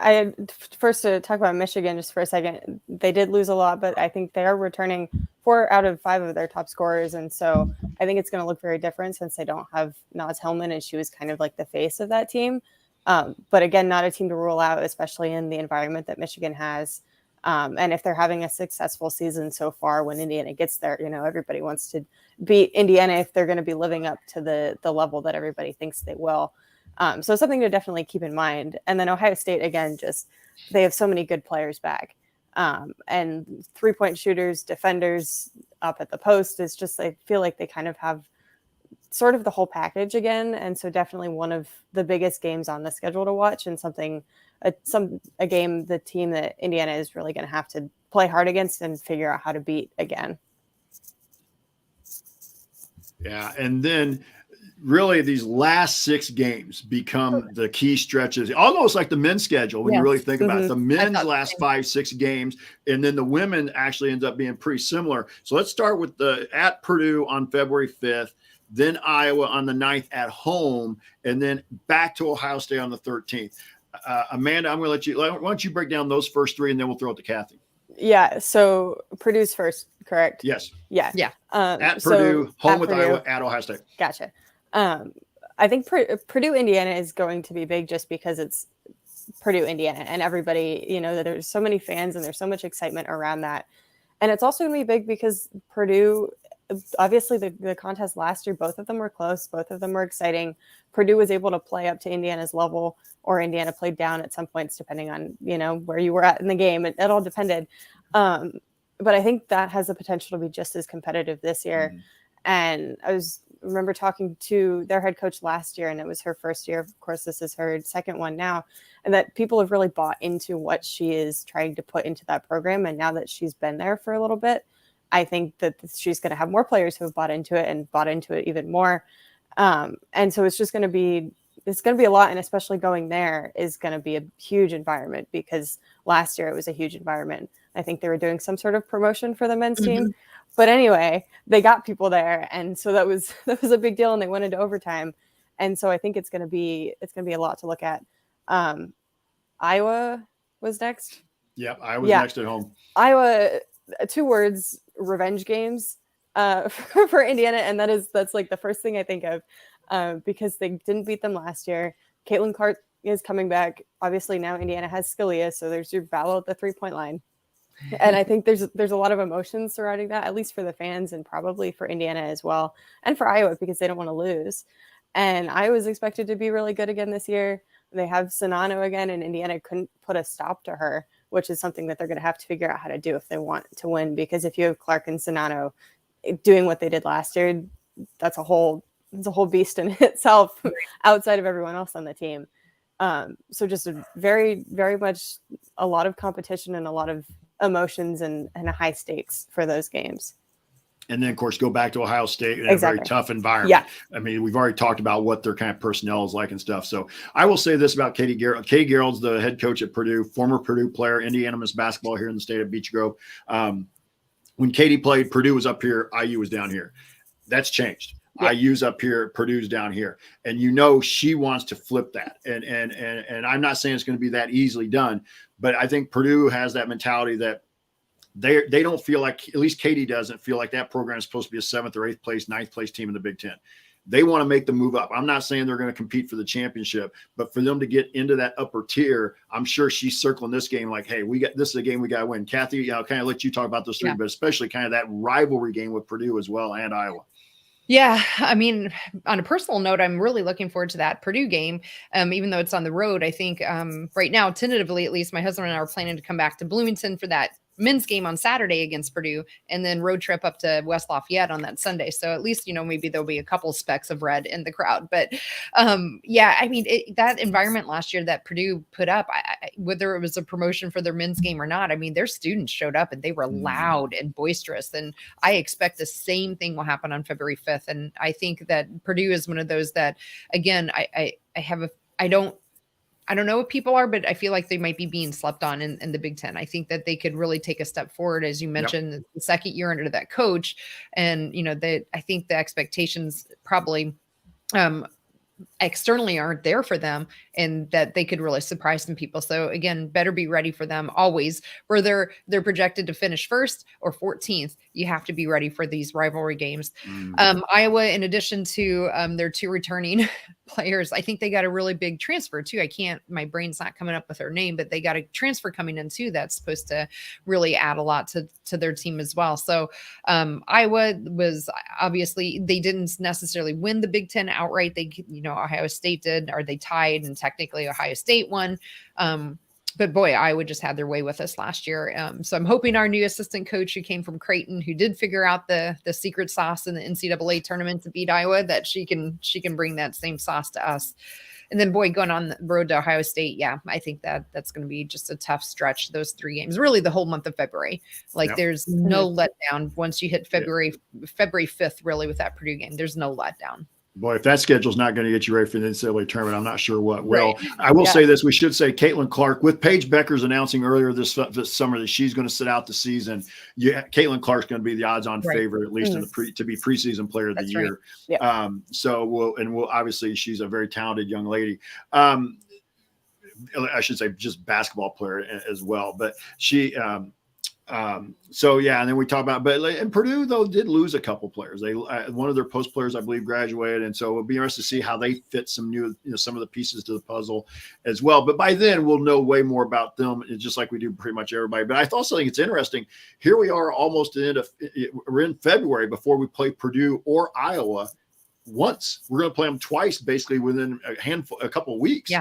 First to talk about Michigan just for a second. They did lose a lot, but I think they are returning 4 out of 5 of their top scorers. And so I think it's going to look very different since they don't have Naz Hillman, and she was kind of like the face of that team. But again, not a team to rule out, especially in the environment that Michigan has. And if they're having a successful season so far, when Indiana gets there, everybody wants to beat Indiana if they're going to be living up to the level that everybody thinks they will. So something to definitely keep in mind. And then Ohio State, again, they have so many good players back. And 3-point shooters, defenders up at the post is just, I feel like they kind of have sort of the whole package again. And so definitely one of the biggest games on the schedule to watch, and a game, the team that Indiana is really going to have to play hard against and figure out how to beat again. Yeah. And then really these last 6 games become the key stretches, almost like the men's schedule when you really think about it. The men's last 5-6 games, and then the women actually ends up being pretty similar. So let's start with at Purdue on February 5th, then Iowa on the 9th at home, and then back to Ohio State on the 13th. Amanda, I'm going to why don't you break down those first 3, and then we'll throw it to Kathy. Yeah. So Purdue's first, correct? Yes. Yeah. Yeah. At Purdue, home with Purdue. Iowa, at Ohio State. Gotcha. I think Purdue, Indiana is going to be big just because it's Purdue, Indiana, and everybody, there's so many fans and there's so much excitement around that. And it's also going to be big because Purdue, obviously the contest last year, both of them were close. Both of them were exciting. Purdue was able to play up to Indiana's level, or Indiana played down at some points, depending on, where you were at in the game. It all depended. But I think that has the potential to be just as competitive this year. And I remember talking to their head coach last year, and it was her first year. Of course, this is her second one now, and that people have really bought into what she is trying to put into that program. And now that she's been there for a little bit, I think that she's going to have more players who have bought into it and bought into it even more. And so it's going to be a lot. And especially going there is going to be a huge environment, because last year it was a huge environment. I think they were doing some sort of promotion for the men's team, but anyway, they got people there. And so that was a big deal, and they went into overtime. And so I think it's going to be a lot to look at. Iowa was next. Yep. I was next at home. Iowa, 2 words, revenge games for Indiana. And that's like the first thing I think of, because they didn't beat them last year. Caitlin Clark is coming back. Obviously now Indiana has Scalia. So there's your battle at the 3-point line. And I think there's a lot of emotions surrounding that, at least for the fans and probably for Indiana as well. And for Iowa, because they don't want to lose. And Iowa's expected to be really good again this year. They have Sonano again, and Indiana couldn't put a stop to her which is something that they're going to have to figure out how to do if they want to win. Because if you have Clark and Zanano doing what they did last year, it's a whole beast in itself outside of everyone else on the team. So just a very, very much a lot of competition and a lot of emotions and high stakes for those games. And then, of course, go back to Ohio State in Exactly. a very tough environment. Yeah. I mean, we've already talked about what their kind of personnel is like and stuff. So I will say this about Katie Garrett. Katie Garrett's the head coach at Purdue, former Purdue player, Indiana Miss basketball here in the state of Beech Grove. When Katie played, Purdue was up here, IU was down here. That's changed. Yeah. IU's up here, Purdue's down here. And she wants to flip that. And I'm not saying it's going to be that easily done, but I think Purdue has that mentality that they don't feel like, at least Katie doesn't feel like that program is supposed to be a 7th or 8th place, 9th place team in the Big Ten. They want to make the move up. I'm not saying they're going to compete for the championship, but for them to get into that upper tier, I'm sure she's circling this game like, hey, this is a game we got to win. Kathy, I'll kind of let you talk about those three, but especially kind of that rivalry game with Purdue as well and Iowa. Yeah, I mean, on a personal note, I'm really looking forward to that Purdue game, even though it's on the road. I think right now, tentatively, at least, my husband and I are planning to come back to Bloomington for that men's game on Saturday against Purdue, and then road trip up to West Lafayette on that Sunday. So at least, maybe there'll be a couple specks of red in the crowd. But yeah, I mean, that environment last year that Purdue put up, whether it was a promotion for their men's game or not, I mean, their students showed up and they were loud and boisterous. And I expect the same thing will happen on February 5th. And I think that Purdue is one of those that, again, I don't know what people are, but I feel like they might be being slept on in the Big Ten. I think that they could really take a step forward, as you mentioned, the second year under that coach. And, I think the expectations probably externally aren't there for them, and that they could really surprise some people. So again, better be ready for them always. Whether they're projected to finish 1st or 14th, you have to be ready for these rivalry games. Iowa, in addition to their 2 returning players, I think they got a really big transfer too. My brain's not coming up with her name, but they got a transfer coming in too that's supposed to really add a lot to their team as well. So Iowa was obviously, they didn't necessarily win the Big Ten outright. They, Ohio State did, or they tied, and technically Ohio State won. But boy, Iowa just had their way with us last year. So I'm hoping our new assistant coach, who came from Creighton, who did figure out the secret sauce in the NCAA tournament to beat Iowa, that she can bring that same sauce to us. And then, boy, going on the road to Ohio State, yeah, I think that's going to be just a tough stretch, those 3 games, really the whole month of February. There's no letdown once you hit February 5th, really, with that Purdue game. There's no letdown. Boy, if that schedule's not going to get you ready for the NCAA tournament, I'm not sure what will. Right. I will say this. We should say Caitlin Clark, with Paige Beckers announcing earlier this summer that she's going to sit out the season. Caitlin Clark's going to be the odds-on favorite, at least to be preseason player of the year. Right. Yeah. We'll obviously, she's a very talented young lady. I should say just basketball player as well. But she and then we talk about, and Purdue though did lose a couple players. They one of their post players, I believe, graduated, and so it'll be interesting to see how they fit some some of the pieces to the puzzle as well. But by then we'll know way more about them, just like we do pretty much everybody. But I also think it's interesting. Here we are, almost at the end of, we're in February before we play Purdue or Iowa once. We're going to play them twice, basically within a couple of weeks,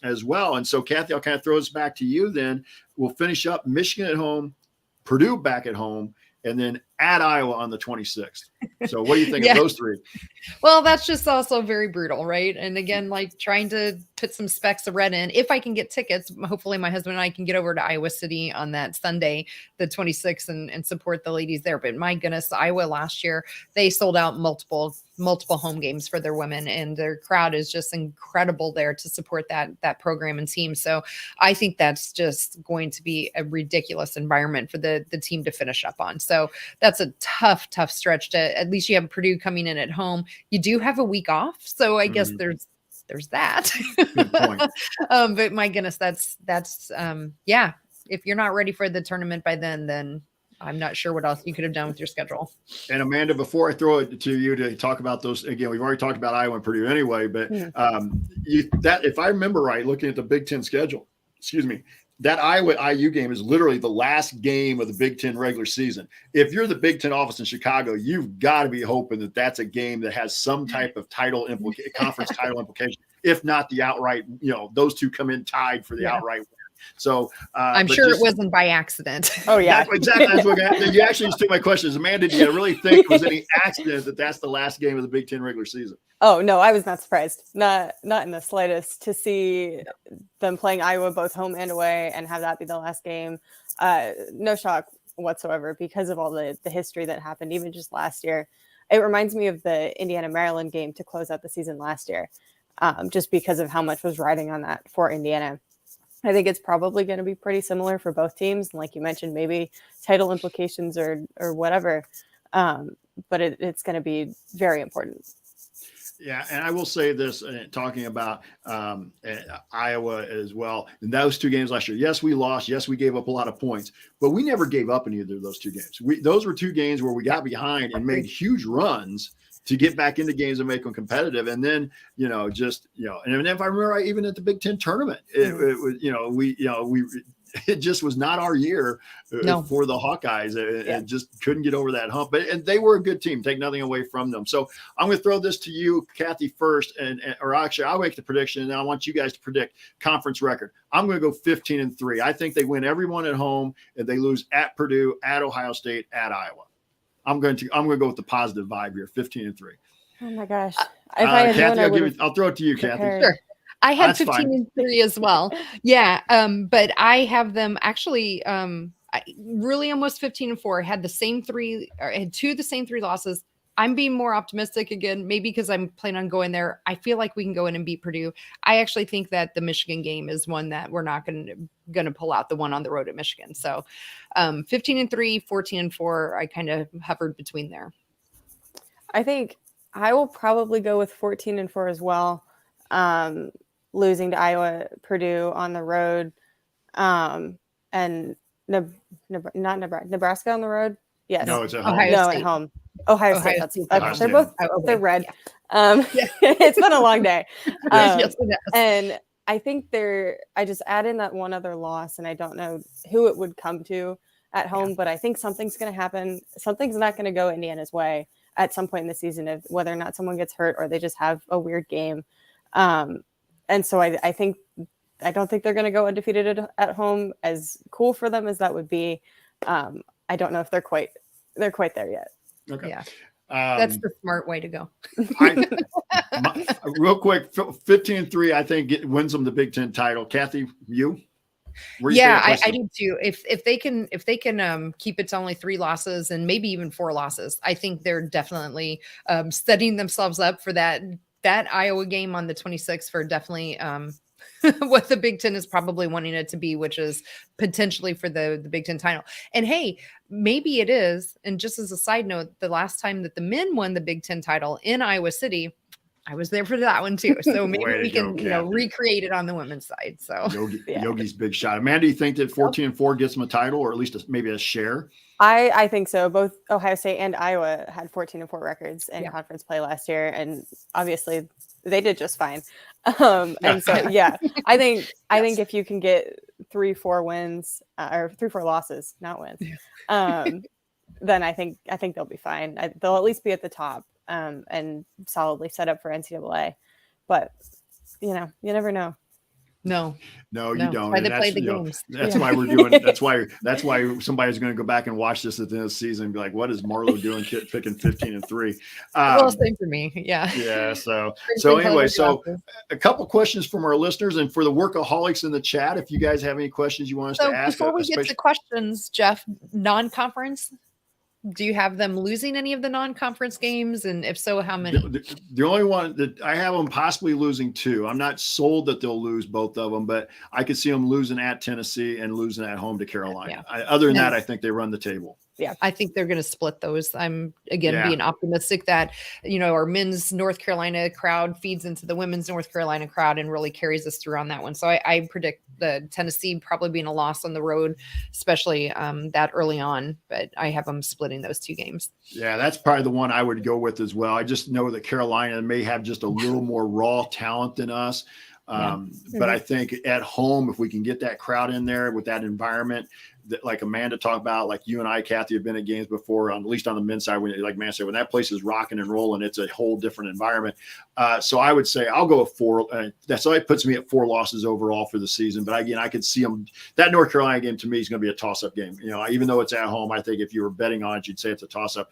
as well. And so, Kathy, I'll kind of throw this back to you. Then we'll finish up Michigan at home, Purdue back at home, and then at Iowa on the 26th. So what do you think of those 3? Well, that's just also very brutal, right? And again, trying to put some specks of red in. If I can get tickets, hopefully my husband and I can get over to Iowa City on that Sunday, the 26th, and support the ladies there. But my goodness, Iowa last year, they sold out multiple home games for their women, and their crowd is just incredible there to support that program and team. So I think that's just going to be a ridiculous environment for the team to finish up on. So that's a tough stretch. To at least you have Purdue coming in at home. You do have a week off, so I guess there's that. Good point. But my goodness, that's if you're not ready for the tournament by then I'm not sure what else you could have done with your schedule. And Amanda, before I throw it to you to talk about those again, we've already talked about Iowa and Purdue anyway, but if I remember right, looking at the Big Ten schedule, that Iowa-IU game is literally the last game of the Big Ten regular season. If you're the Big Ten office in Chicago, you've got to be hoping that that's a game that has some type of conference title implication, if not the outright, those two come in tied for the outright win. So I'm but sure just, it wasn't by accident. Oh yeah, exactly. That's what you actually just took my question. Is, Amanda, do you really think it was any accident that that's the last game of the Big Ten regular season? Oh no, I was not surprised. Not in the slightest to see them playing Iowa both home and away and have that be the last game. No shock whatsoever because of all the history that happened even just last year. It reminds me of the Indiana-Maryland game to close out the season last year, just because of how much was riding on that for Indiana. I think it's probably going to be pretty similar for both teams. And like you mentioned, maybe title implications or whatever. But it's going to be very important. Yeah, and I will say this, talking about Iowa as well. In those two games last year, yes, we lost. Yes, we gave up a lot of points, but we never gave up in either of those two games. Those were two games where we got behind and made huge runs to get back into games and make them competitive. And then, and if I remember right, even at the Big Ten tournament, it was, it just was not our year for the Hawkeyes. It just couldn't get over that hump. And they were a good team. Take nothing away from them. So I'm going to throw this to you, Kathy, first, or actually I'll make the prediction, and then I want you guys to predict conference record. I'm going to go 15-3. I think they win every one at home, and they lose at Purdue, at Ohio State, at Iowa. I'm going to go with the positive vibe here, 15-3. Oh my gosh! If I had Kathy, I'll throw it to you, prepared. Kathy. Sure. I had That's 15-3 as well. Yeah. But I have them actually really almost 15-4. I had the same three, or I had the same three losses. I'm being more optimistic again, maybe because I'm planning on going there. I feel like we can go in and beat Purdue. I actually think that the Michigan game is one that we're not going to pull out, the one on the road at Michigan. So 15-3, 14-4, I kind of hovered between there. I think I will probably go with 14-4 as well. Losing to Iowa, Purdue on the road, and Nebraska on the road. Yes. No, it's at home. At home. Ohio State. They're both. They're red. It's been a long day. Yes, and I think I just add in that one other loss, and I don't know who it would come to at home, but I think something's going to happen. Something's not going to go Indiana's way at some point in the season, of whether or not someone gets hurt or they just have a weird game. And so I don't think they're going to go undefeated at home, as cool for them as that would be. I don't know if they're quite there yet. Okay. Yeah. That's the smart way to go. Real quick, 15-3, I think wins them the Big Ten title. Kathy, you? I do too. If they can keep it to only 3 losses and maybe even 4 losses, I think they're definitely setting themselves up for that Iowa game on the 26th for definitely what the Big Ten is probably wanting it to be, which is potentially for the Big Ten title. And hey, maybe it is. And just as a side note, the last time that the men won the Big Ten title in Iowa City, I was there for that one too. So maybe we can, recreate it on the women's side. So Yogi's big shot. Amanda, do you think that 14-4 gets them a title, or at least maybe a share? I think so. Both Ohio State and Iowa had 14-4 records in conference play last year, and obviously they did just fine. And so I think if you can get 3-4 wins or 3-4 losses, not wins, then I think they'll be fine. They'll at least be at the top and solidly set up for NCAA. But you never know. No, you don't. Why they play the games. That's why we're doing. That's why somebody's going to go back and watch this at the end of the season and be like, "What is Marlo doing? Picking 15-3." Well, same for me. Yeah. Yeah. So anyway, a couple questions from our listeners and for the workaholics in the chat. If you guys have any questions you want us to ask, before we get to questions, Jeff, non-conference. Do you have them losing any of the non-conference games? And if so, how many? The only one that I have them possibly losing 2. I'm not sold that they'll lose both of them, but I could see them losing at Tennessee and losing at home to Carolina. Other than that, I think they run the table. Yeah, I think they're going to split those. I'm being optimistic that, our men's North Carolina crowd feeds into the women's North Carolina crowd and really carries us through on that one. So I predict the Tennessee probably being a loss on the road, especially that early on, but I have them splitting those 2 games. Yeah, that's probably the one I would go with as well. I just know that Carolina may have just a little more raw talent than us. But I think at home, if we can get that crowd in there with that environment, like Amanda talked about, like you and I, Kathy, have been at games before, at least on the men's side, when like man said, when that place is rocking and rolling, it's a whole different environment. So I would say I'll go with 4. That's why it puts me at 4 losses overall for the season. But again, I could see them. That North Carolina game to me is going to be a toss-up game. Even though it's at home, I think if you were betting on it, you'd say it's a toss-up.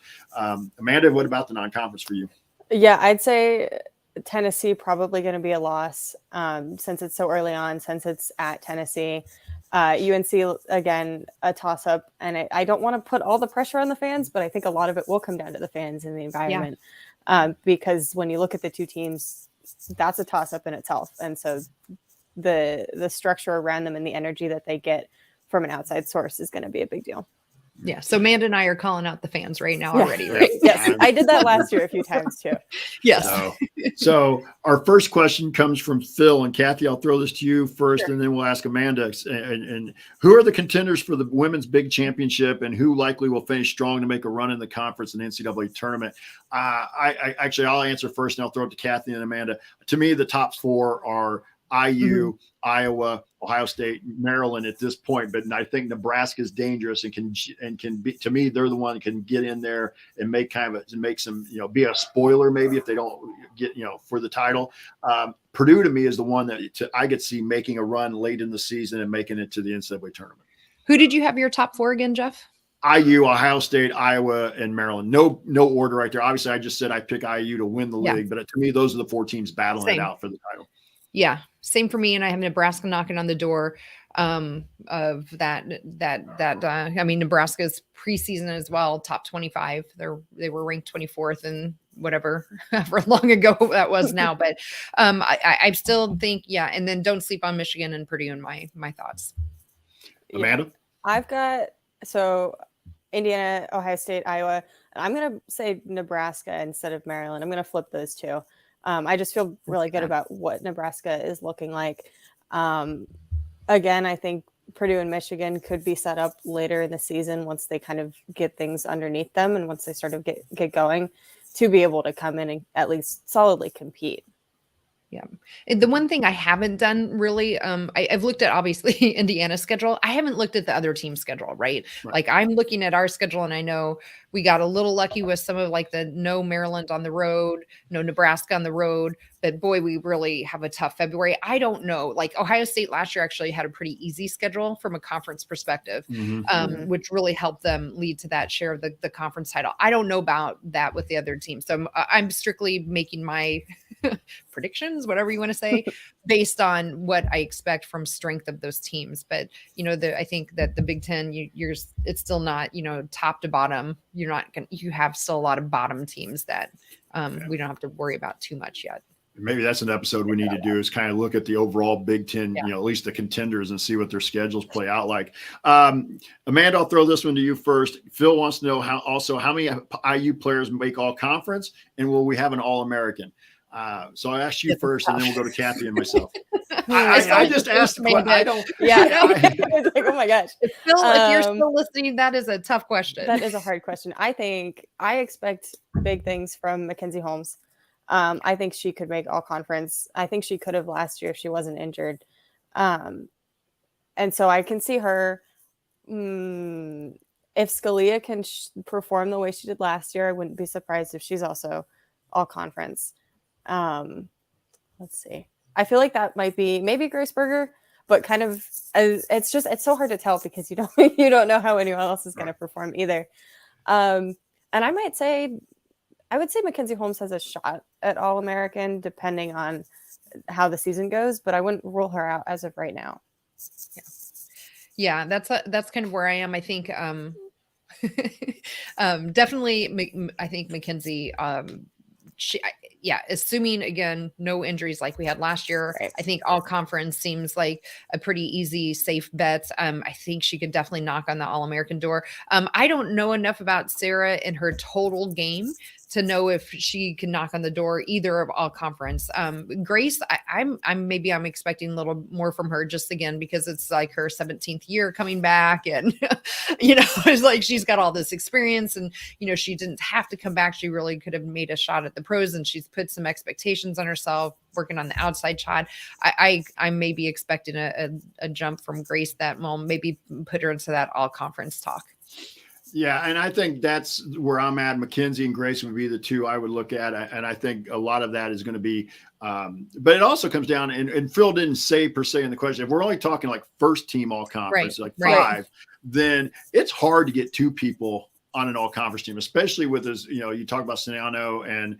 Amanda, what about the non-conference for you? Yeah, I'd say Tennessee probably going to be a loss since it's so early on, since it's at Tennessee. UNC, again, a toss-up. And I don't want to put all the pressure on the fans, but I think a lot of it will come down to the fans and the environment. Because when you look at the two teams, that's a toss-up in itself. And so the structure around them and the energy that they get from an outside source is going to be a big deal. Yeah. So Amanda and I are calling out the fans right now already, right? Yes. I did that last year a few times too. Yes. So our first question comes from Phil, and Kathy, I'll throw this to you first, and then we'll ask Amanda. And who are the contenders for the women's big championship, and who likely will finish strong to make a run in the conference and NCAA tournament? I'll answer first, and I'll throw it to Kathy and Amanda. To me, the top 4 are IU, Iowa, Ohio State, Maryland at this point, but I think Nebraska is dangerous and can be. To me, they're the one that can get in there and make some, be a spoiler maybe if they don't get, for the title. Purdue to me is the one that I could see making a run late in the season and making it to the NCAA tournament. Who did you have your top 4 again, Jeff? IU, Ohio State, Iowa, and Maryland. No order right there. Obviously, I just said I pick IU to win the league, but to me, those are the 4 teams battling it out for the title. Yeah, same for me. And I have Nebraska knocking on the door of that. I mean, Nebraska's preseason as well, top 25. They were ranked 24th and whatever, however long ago that was now. But I still think, and then don't sleep on Michigan and Purdue in my thoughts. Amanda? I've got, Indiana, Ohio State, Iowa. I'm going to say Nebraska instead of Maryland. I'm going to flip those 2. I just feel really good about what Nebraska is looking like. Again, I think Purdue and Michigan could be set up later in the season once they kind of get things underneath them and once they sort of get going to be able to come in and at least solidly compete. Yeah. And the one thing I haven't done really, I've looked at obviously Indiana's schedule. I haven't looked at the other team's schedule, right? Like I'm looking at our schedule and I know we got a little lucky with some of like the no Maryland on the road, no Nebraska on the road, but boy, we really have a tough February. I don't know. Like Ohio State last year actually had a pretty easy schedule from a conference perspective, which really helped them lead to that share of the conference title. I don't know about that with the other teams. So I'm strictly making my predictions, whatever you want to say, based on what I expect from strength of those teams. But, I think that the Big Ten, it's still not, top to bottom. You have still a lot of bottom teams that we don't have to worry about too much yet. Maybe that's an episode we need to do is kind of look at the overall Big Ten, at least the contenders and see what their schedules play out like. Amanda, I'll throw this one to you first. Phil wants to know how many IU players make all conference and will we have an All-American? So I asked you first and then we'll go to Kathy and myself. I just asked the question. I don't. Yeah. It's like, oh my gosh. Phil, if you're still listening, that is a tough question. That is a hard question. I expect big things from Mackenzie Holmes. I think she could make all conference. I think she could have last year if she wasn't injured. And so I can see her. If Scalia can perform the way she did last year, I wouldn't be surprised if she's also all conference. Let's see. I feel like that might be maybe Grace Berger, but kind of it's so hard to tell because you don't know how anyone else is going to perform either. And I would say Mackenzie Holmes has a shot at All-American depending on how the season goes, but I wouldn't rule her out as of right now. Yeah, that's kind of where I am. I think definitely I think Mackenzie assuming again no injuries like we had last year, right. I think all conference seems like a pretty easy, safe bet. I think she could definitely knock on the All-American door. I don't know enough about Sarah and her total game to know if she can knock on the door either of all conference. Grace, I'm expecting a little more from her, just again because it's like her 17th year coming back, and it's like she's got all this experience, and she didn't have to come back. She really could have made a shot at the pros, and she's put some expectations on herself, working on the outside shot. I may be expecting a jump from Grace that will maybe put her into that all conference talk. Yeah, and I think that's where I'm at. Mackenzie and Grace would be the two I would look at, and I think a lot of that is going to be. But it also comes down, and Phil didn't say per se in the question, if we're only talking like first team all conference, like five, then it's hard to get two people on an all conference team, especially with this. You talk about Siniano and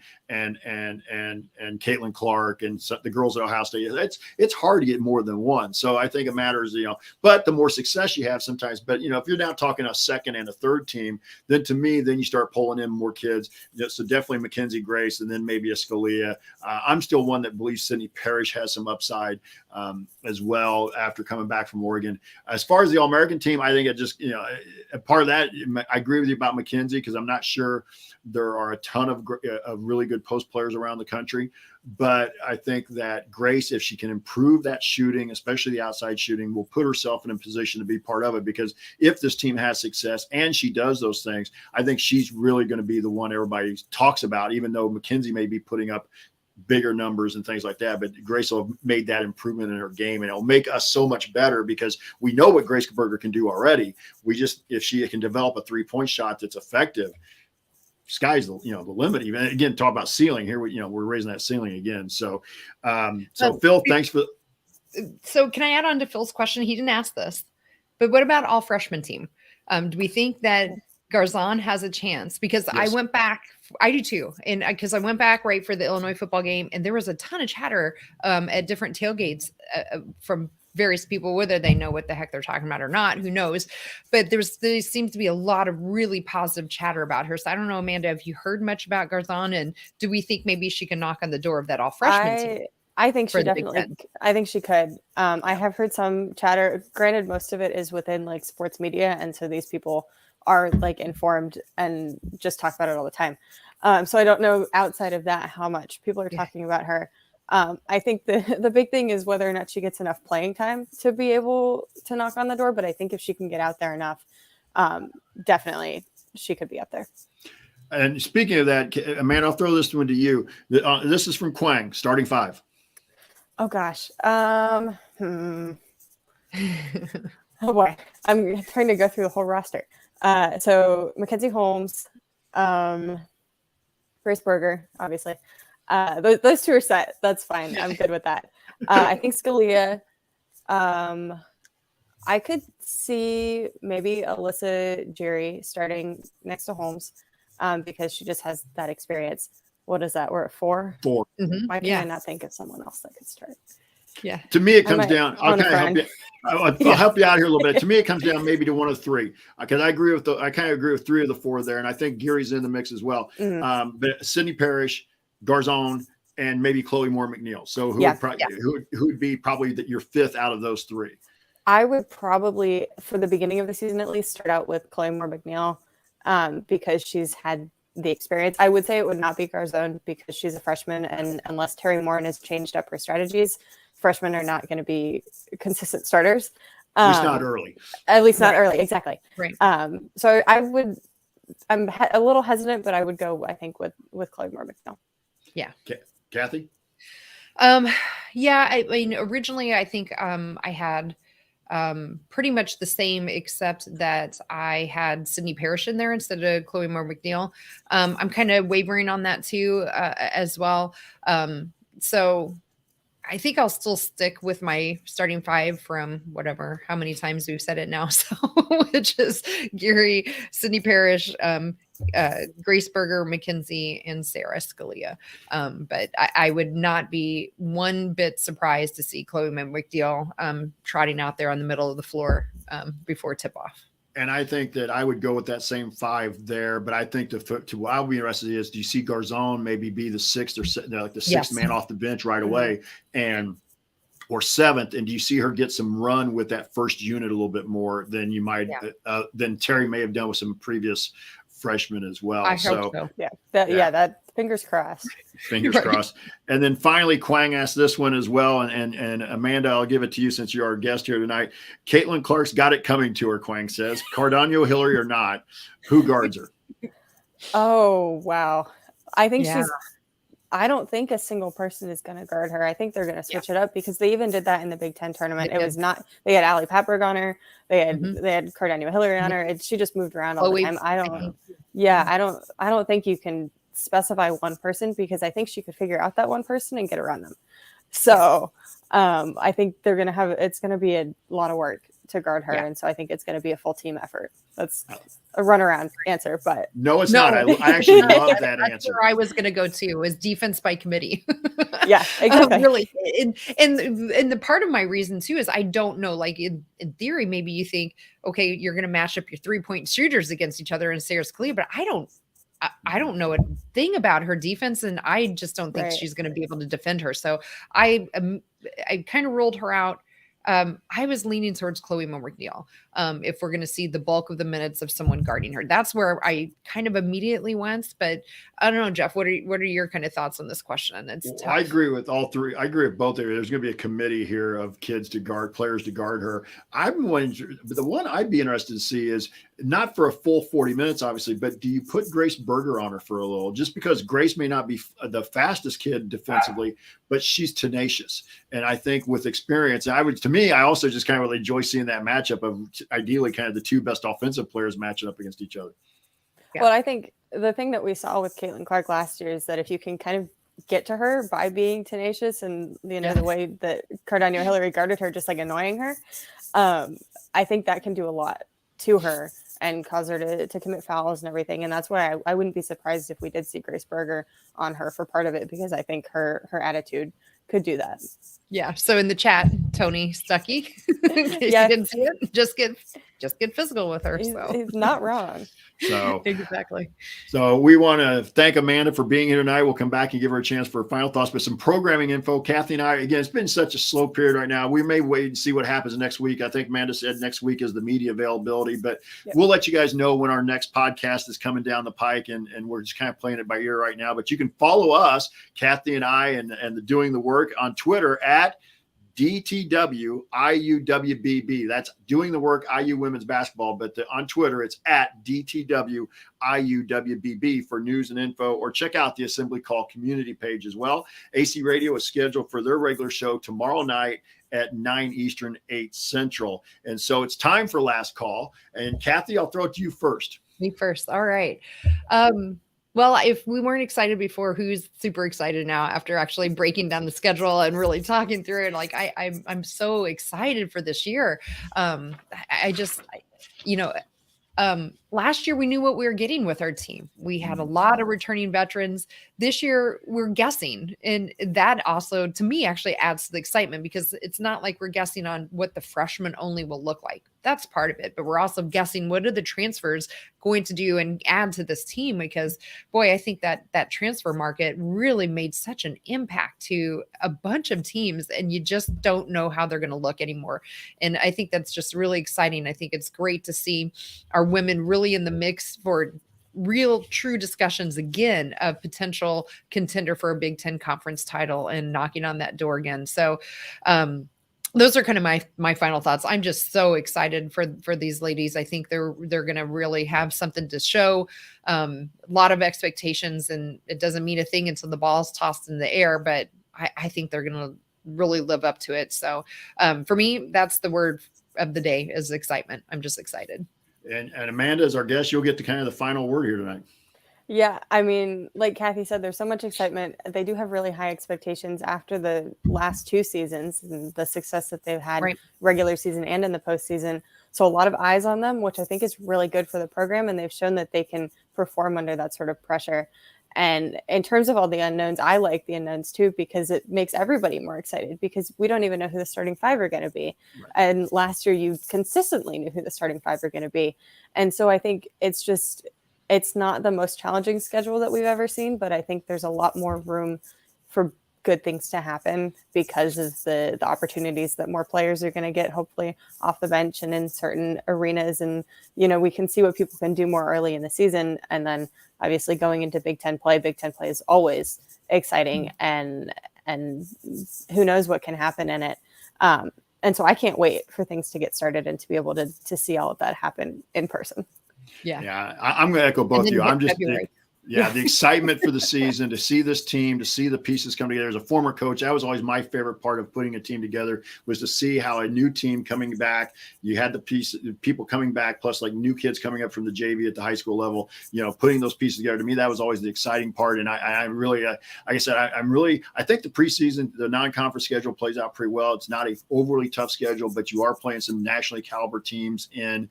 Caitlin Clark and the girls at Ohio State. It's hard to get more than one. So I think it matters, but the more success you have sometimes, but if you're now talking a second and a third team, then to me, then you start pulling in more kids. So definitely Mackenzie, Grace, and then maybe a Scalia. I'm still one that believes Sydney Parrish has some upside as well after coming back from Oregon. As far as the All-American team, I think it just, a part of that, I agree with you about Mackenzie, because I'm not sure there are a ton of really good post players around the country. But I think that Grace, if she can improve that shooting, especially the outside shooting, will put herself in a position to be part of it. Because if this team has success and she does those things, I think she's really going to be the one everybody talks about, even though Mackenzie may be putting up bigger numbers and things like that. But Grace will have made that improvement in her game, and it'll make us so much better because we know what Grace Berger can do already. If she can develop a 3-point shot that's effective, sky's the limit. Even again, talk about ceiling here. We're raising that ceiling again. So Phil, thanks for. So can I add on to Phil's question? He didn't ask this, but what about all freshman team? Do we think that Garzon has a chance? Because yes. I went back. I do too. And because I went back right for the Illinois football game, and there was a ton of chatter at different tailgates from various people, whether they know what the heck they're talking about or not, who knows? But there seems to be a lot of really positive chatter about her. So I don't know, Amanda, have you heard much about Garzon, and do we think maybe she can knock on the door of that all freshman team? I think she definitely, I think she could. I have heard some chatter. Granted, most of it is within like sports media. And so these people are like informed and just talk about it all the time. So I don't know outside of that how much people are talking about her. I think the big thing is whether or not she gets enough playing time to be able to knock on the door. But I think if she can get out there enough, definitely she could be up there. And speaking of that, Amanda, I'll throw this one to you. This is from Quang, starting five. Oh gosh. Oh boy. I'm trying to go through the whole roster. So Mackenzie Holmes, Grace Berger, obviously. Those two are set. That's fine. I'm good with that. I think Scalia. I could see maybe Alyssa Jerry starting next to Holmes because she just has that experience. What is that? We're at 4? 4. Mm-hmm. Why can I not think of someone else that could start? Yeah. To me, it comes down. I'll kind of help you. I'll help you out here a little bit. To me, it comes down maybe to one of 3 because I kind of agree with 3 of the 4 there, and I think Gary's in the mix as well. Mm-hmm. But Sydney Parrish, Garzon, and maybe Chloe Moore McNeil. So who would be probably your 5th out of those 3? I would probably, for the beginning of the season at least, start out with Chloe Moore McNeil because she's had the experience. I would say it would not be Garzon because she's a freshman, and unless Terry Morin has changed up her strategiges, freshmen are not going to be consistent starters. At least not early. At least not early, exactly. Right. So I'm a little hesitant, but I would go, I think, with Chloe Moore McNeil. Yeah. Kathy? Yeah, I mean, originally I think I had pretty much the same, except that I had Sydney Parrish in there instead of Chloe Moore McNeil. I'm kind of wavering on that too, as well. So I think I'll still stick with my starting 5 from whatever, how many times we've said it now. So, which is Gary, Sydney Parrish, Grace Berger, Mackenzie, and Sarah Scalia. But I would not be one bit surprised to see Chloe McNeil trotting out there on the middle of the floor before tip-off. And I think that I would go with that same 5 there, but I think what I'll be interested in is, do you see Garzon maybe be the 6th or like the 6th man off the bench right away, or 7th, and do you see her get some run with that first unit a little bit more than you might than Terry may have done with some previous freshman as well. I hope so. Yeah, that fingers crossed. Fingers crossed. And then finally, Quang asked this one as well. And Amanda, I'll give it to you since you're our guest here tonight. Caitlin Clark's got it coming to her, Quang says. Cardano Hillary or not, who guards her? Oh, wow. I think I don't think a single person is going to guard her. I think they're going to switch it up because they even did that in the Big Ten tournament. It was not, they had Allie Papberg on her. They had Cardano Hillary on her. She just moved around all the time. I don't think you can specify one person because I think she could figure out that one person and get around them. So I think it's going to be a lot of work to guard her. And so I think it's going to be a full team effort. That's a runaround answer, but no, it's not. I actually love that answer. That's where I was going to go to is defense by committee. Yeah, exactly. Really. And the part of my reason too is I don't know, like in theory, maybe you think, okay, you're going to match up your 3-point shooters against each other in Sarah Scalia, but I don't know a thing about her defense, and I just don't think she's going to be able to defend her. So I kind of ruled her out. I was leaning towards Chloe McNeil. If we're going to see the bulk of the minutes of someone guarding her, that's where I kind of immediately went. But I don't know, Jeff, what are your kind of thoughts on this question? I agree with all three. I agree with both areas. There's going to be a committee here of players to guard her. The one I'd be interested to see is not for a full 40 minutes, obviously, but do you put Grace Berger on her for a little, just because Grace may not be the fastest kid defensively, but she's tenacious. And I think with experience, I also just kind of really enjoy seeing that matchup of ideally kind of the two best offensive players matching up against each other. Yeah. Well, I think the thing that we saw with Caitlin Clark last year is that if you can kind of get to her by being tenacious and, the way that Cardano Hillary guarded her, just like annoying her, I think that can do a lot to her and cause her to commit fouls and everything. And that's why I wouldn't be surprised if we did see Grace Berger on her for part of it, because I think her attitude could do that. Yeah. So in the chat, Tony Stuckey, in case you didn't see it, just get physical with her. So he's not wrong. So exactly. So we want to thank Amanda for being here tonight. We'll come back and give her a chance for final thoughts, but some programming info. Kathy and I, again, it's been such a slow period right now. We may wait and see what happens next week. I think Amanda said next week is the media availability, but we'll let you guys know when our next podcast is coming down the pike, and we're just kind of playing it by ear right now. But you can follow us, Kathy and I, and the Doing the Work on Twitter at DTW IUWBB. That's Doing the Work IU Women's Basketball, but on Twitter it's at DTW IUWBB for news and info, or check out the Assembly Call community page as well. AC Radio is scheduled for their regular show tomorrow night at 9 Eastern, 8 Central. And so it's time for last call. And Kathy, I'll throw it to you first. Me first. All right. Well, if we weren't excited before, who's super excited now after actually breaking down the schedule and really talking through it? Like I'm so excited for this year. Last year we knew what we were getting with our team. We had a lot of returning veterans. This year we're guessing. And that also, to me, actually adds to the excitement, because it's not like we're guessing on what the freshman only will look like. That's part of it. But we're also guessing what are the transfers going to do and add to this team, because boy, I think that transfer market really made such an impact to a bunch of teams, and you just don't know how they're going to look anymore. And I think that's just really exciting. I think it's great to see our women really in the mix for real true discussions again of potential contender for a Big Ten conference title and knocking on that door again. So those are kind of my final thoughts. I'm just so excited for these ladies. I think they're going to really have something to show. A lot of expectations, and it doesn't mean a thing until the ball's tossed in the air, but I think they're going to really live up to it. So for me, that's the word of the day, is excitement. I'm just excited. And Amanda, as our guest, you'll get the kind of the final word here tonight. Yeah, I mean, like Kathy said, there's so much excitement. They do have really high expectations after the last two seasons and the success that they've had regular season and in the postseason. So a lot of eyes on them, which I think is really good for the program. And they've shown that they can perform under that sort of pressure. And in terms of all the unknowns, I like the unknowns too, because it makes everybody more excited, because we don't even know who the starting five are going to be. Right. And last year you consistently knew who the starting five are going to be. And so I think it's not the most challenging schedule that we've ever seen, but I think there's a lot more room for good things to happen because of the opportunities that more players are going to get, hopefully off the bench and in certain arenas. And, we can see what people can do more early in the season. And then obviously going into Big Ten play is always exciting, and who knows what can happen in it. And so I can't wait for things to get started and to be able to see all of that happen in person. Yeah. I'm going to echo both of you. I'm just, the excitement for the season, to see this team, to see the pieces come together. As a former coach, that was always my favorite part of putting a team together, was to see how a new team coming back, you had the people coming back, plus like new kids coming up from the JV at the high school level, putting those pieces together. To me, that was always the exciting part. And I really, like I said, I think the preseason, the non-conference schedule plays out pretty well. It's not a overly tough schedule, but you are playing some nationally caliber teams in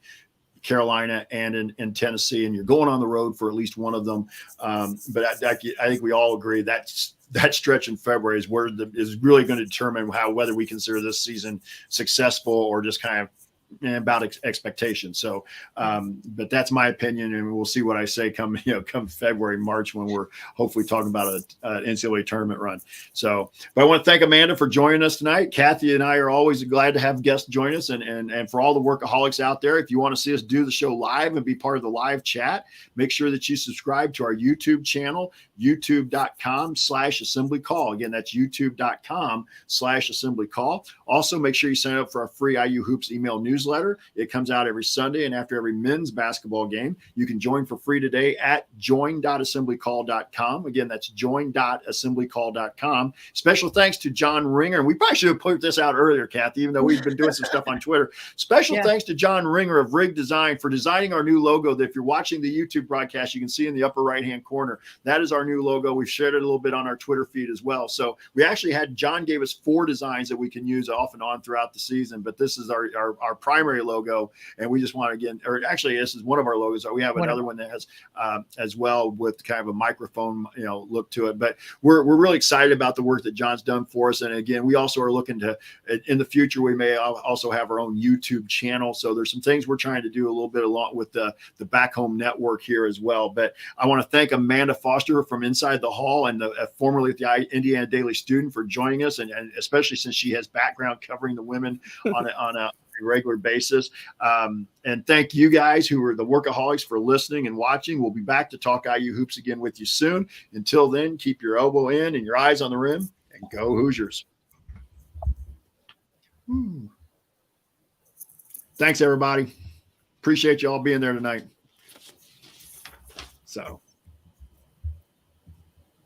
Carolina and in Tennessee, and you're going on the road for at least one of them. But I think we all agree that stretch in February is is really going to determine whether we consider this season successful or just kind of about expectations. So, but that's my opinion, and we'll see what I say come February, March, when we're hopefully talking about an NCAA tournament run. So, but I want to thank Amanda for joining us tonight. Kathy and I are always glad to have guests join us, and for all the workaholics out there, if you want to see us do the show live and be part of the live chat, make sure that you subscribe to our YouTube channel, youtube.com/assembly call. Again, that's youtube.com/assembly call. Also, make sure you sign up for our free IU Hoops email newsletter. It comes out every Sunday and after every men's basketball game. You can join for free today at join.assemblycall.com. Again, that's join.assemblycall.com. Special thanks to John Ringer. And we probably should have put this out earlier, Kathy, even though we've been doing some stuff on Twitter. Special thanks to John Ringer of Rig Design for designing our new logo that if you're watching the YouTube broadcast, you can see in the upper right-hand corner. That is our new logo. We've shared it a little bit on our Twitter feed as well. So we actually John gave us 4 designs that we can use off and on throughout the season, but this is our primary logo, and we just want to this is one of our logos. We have another one that has as well with kind of a microphone look to it, but we're really excited about the work that John's done for us. And again, we also are looking to, in the future, we may also have our own YouTube channel. So there's some things we're trying to do a little bit along with the Back Home Network here as well. But I want to thank Amanda Foster from Inside the Hall and formerly the Indiana Daily Student for joining us, and especially since she has background covering the women on a regular basis. And thank you guys who are the workaholics for listening and watching. We'll be back to talk IU hoops again with you soon. Until then, keep your elbow in and your eyes on the rim, and go Hoosiers. Thanks, everybody. Appreciate you all being there tonight. So